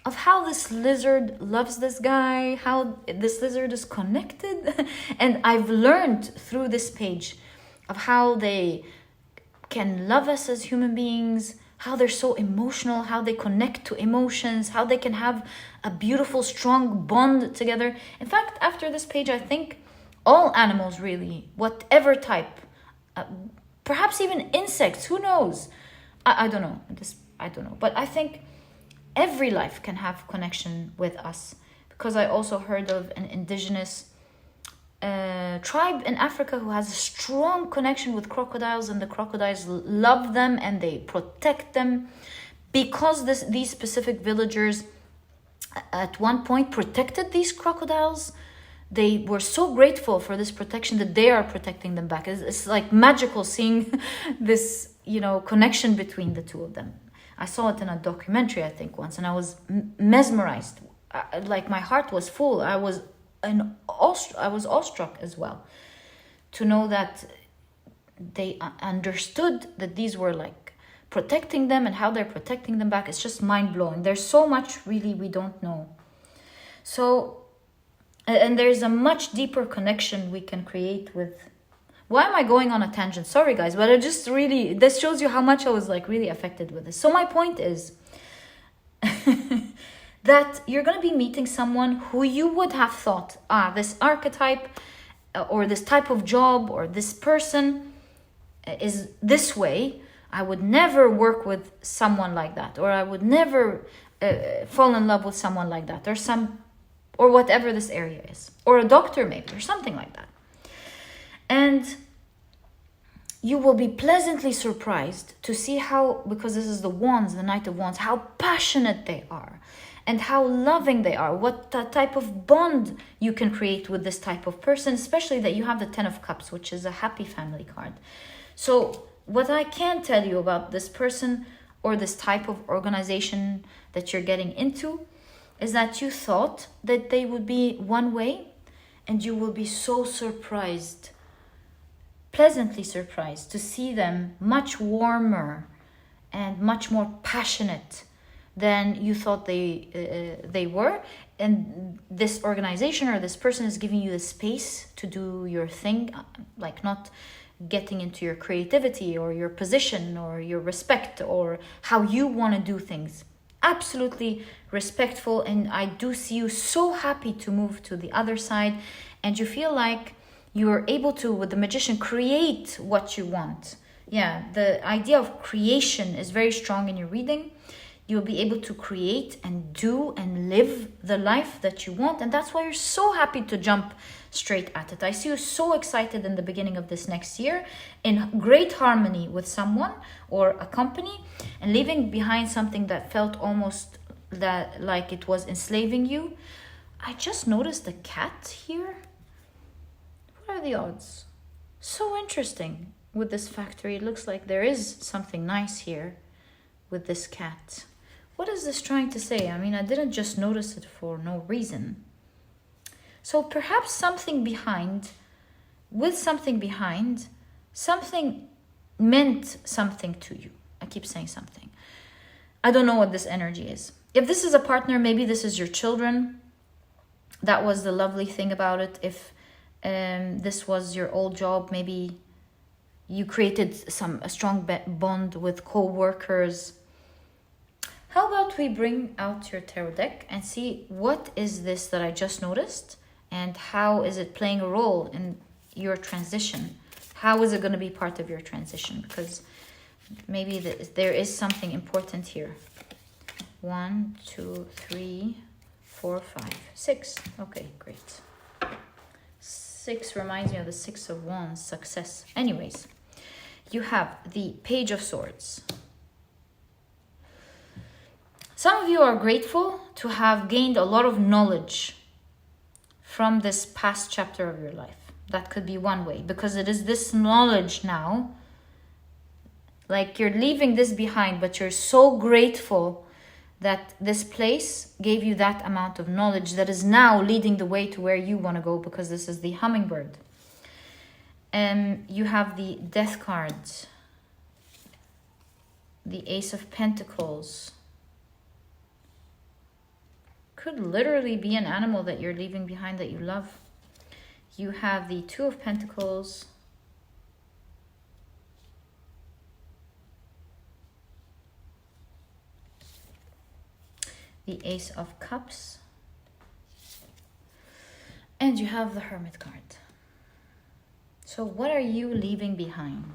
of how this lizard loves this guy, how this lizard is connected. And I've learned through this page of how they can love us as human beings, how they're so emotional, how they connect to emotions, how they can have a beautiful, strong bond together. In fact, after this page, I think all animals really, whatever type, perhaps even insects, who knows? I don't know. I don't know. But I think every life can have connection with us, because I also heard of an indigenous tribe in Africa who has a strong connection with crocodiles, and the crocodiles love them and they protect them because these specific villagers at one point protected these crocodiles. They were so grateful for this protection that they are protecting them back. It's like magical seeing this, connection between the two of them. I saw it in a documentary, I think, once, and I was mesmerized. Like my heart was full. I was awestruck as well to know that they understood that these were like protecting them, and how they're protecting them back. It's just mind-blowing. There's so much really we don't know. So, and there's a much deeper connection we can create with... Why am I going on a tangent? Sorry, guys, but this shows you how much I was like really affected with this. So my point is that you're going to be meeting someone who you would have thought, this archetype or this type of job or this person is this way. I would never work with someone like that, or I would never fall in love with someone like that, or whatever this area is, or a doctor maybe, or something like that. And you will be pleasantly surprised to see how, because this is the Wands, the Knight of Wands, how passionate they are and how loving they are, what type of bond you can create with this type of person, especially that you have the Ten of Cups, which is a happy family card. So what I can tell you about this person or this type of organization that you're getting into is that you thought that they would be one way, and you will be so surprised, pleasantly surprised, to see them much warmer and much more passionate than you thought they were. And this organization or this person is giving you the space to do your thing, like not getting into your creativity or your position or your respect or how you want to do things. Absolutely respectful. And I do see you so happy to move to the other side, and you feel like you are able to, with the Magician, create what you want. Yeah, the idea of creation is very strong in your reading. You'll be able to create and do and live the life that you want, and that's why you're so happy to jump straight at it. I see you so excited in the beginning of this next year, in great harmony with someone or a company, and leaving behind something that felt almost that like it was enslaving you. I just noticed a cat here. What are the odds? So interesting with this factory. It looks like there is something nice here with this cat. What is this trying to say? I mean, I didn't just notice it for no reason. So perhaps something behind something meant something to you. I keep saying something. I don't know what this energy is. If this is a partner, maybe this is your children. That was the lovely thing about it. If this was your old job, maybe you created a strong bond with co-workers. How about we bring out your tarot deck and see what is this that I just noticed, and how is it playing a role in your transition? How is it going to be part of your transition? Because maybe there is something important here. 1, 2, 3, 4, 5, 6. Okay, great. 6 reminds me of the 6 of Wands, success. Anyways, you have the Page of Swords. Some of you are grateful to have gained a lot of knowledge from this past chapter of your life. That could be one way, because it is this knowledge now. Like you're leaving this behind, but you're so grateful that this place gave you that amount of knowledge that is now leading the way to where you want to go, because this is the hummingbird. And you have the Death cards, the Ace of Pentacles. Could literally be an animal that you're leaving behind that you love. You have the Two of Pentacles. The Ace of Cups. And you have the Hermit card. So what are you leaving behind?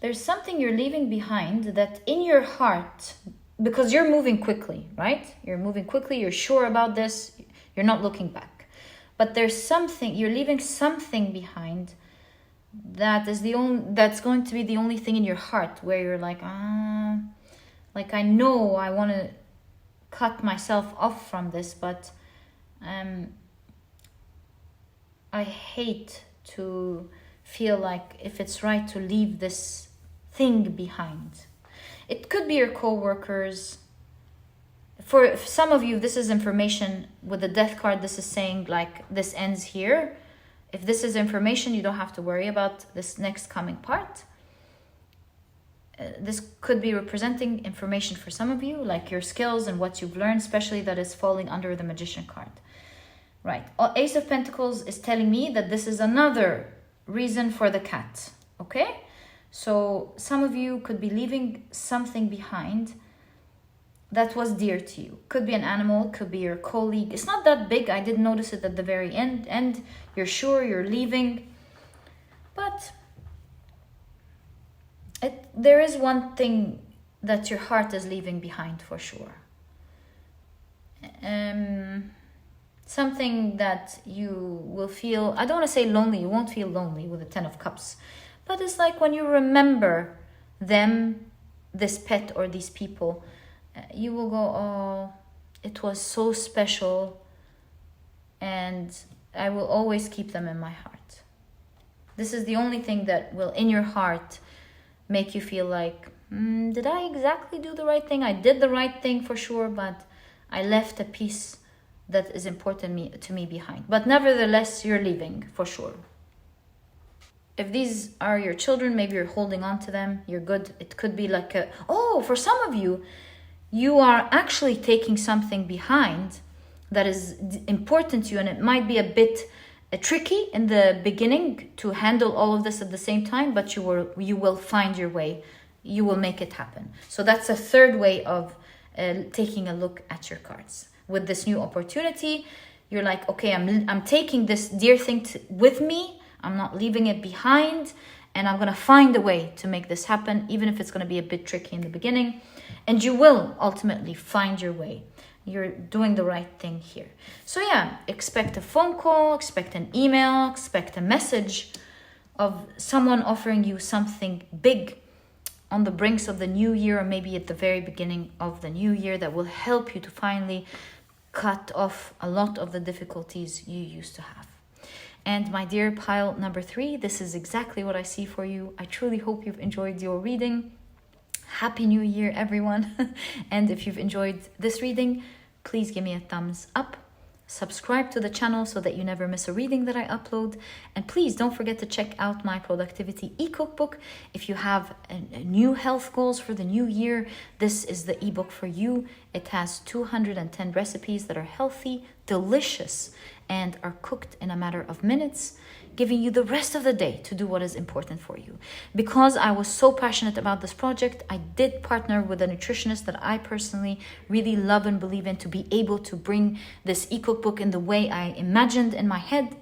There's something you're leaving behind that in your heart, because you're moving quickly, right? You're moving quickly, you're sure about this, you're not looking back. But there's something, you're leaving something behind that is that's going to be the only thing in your heart where you're like I know I want to cut myself off from this, but I hate to feel like if it's right to leave this thing behind. It could be your co-workers. For some of you, this is information with the Death card. This is saying like this ends here. If this is information, you don't have to worry about this next coming part. This could be representing information for some of you, like your skills and what you've learned, especially that is falling under the Magician card. Right. Ace of Pentacles is telling me that this is another reason for the cat. Okay? So some of you could be leaving something behind that was dear to you. Could be an animal, could be your colleague. It's not that big. I did notice it at the very end. You're sure you're leaving. But there is one thing that your heart is leaving behind for sure. Something that you will feel, I don't want to say lonely. You won't feel lonely with the 10 of Cups. But it's like when you remember them, this pet or these people, you will go, oh, it was so special, and I will always keep them in my heart. This is the only thing that will, in your heart, make you feel like, did I exactly do the right thing? I did the right thing for sure, but I left a piece that is important to me behind. But nevertheless, you're leaving for sure. If these are your children, maybe you're holding on to them, you're good. It could be like for some of you, you are actually taking something behind that is important to you, and it might be a bit tricky in the beginning to handle all of this at the same time, but you will find your way. You will make it happen. So that's a third way of taking a look at your cards. With this new opportunity, you're like, okay, I'm taking this dear thing with me. I'm not leaving it behind, and I'm going to find a way to make this happen, even if it's going to be a bit tricky in the beginning. And you will ultimately find your way. You're doing the right thing here. So yeah, expect a phone call, expect an email, expect a message of someone offering you something big on the brinks of the new year, or maybe at the very beginning of the new year, that will help you to finally cut off a lot of the difficulties you used to have. And my dear pile number 3, this is exactly what I see for you. I truly hope you've enjoyed your reading. Happy New Year, everyone. And if you've enjoyed this reading, please give me a thumbs up. Subscribe to the channel so that you never miss a reading that I upload. And please don't forget to check out my productivity e-cookbook. If you have new health goals for the new year, this is the ebook for you. It has 210 recipes that are healthy, delicious, and are cooked in a matter of minutes, giving you the rest of the day to do what is important for you. Because I was so passionate about this project, I did partner with a nutritionist that I personally really love and believe in, to be able to bring this e-cookbook in the way I imagined in my head.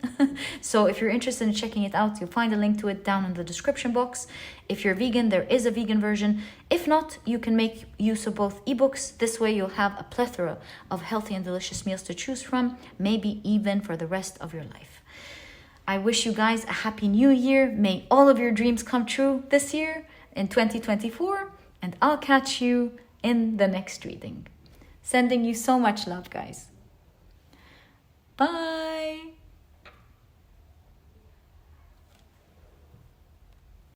So if you're interested in checking it out, you'll find a link to it down in the description box. If you're vegan, there is a vegan version. If not, you can make use of both ebooks. This way you'll have a plethora of healthy and delicious meals to choose from, maybe even for the rest of your life. I wish you guys a happy new year. May all of your dreams come true this year in 2024, and I'll catch you in the next reading. Sending you so much love, guys. Bye.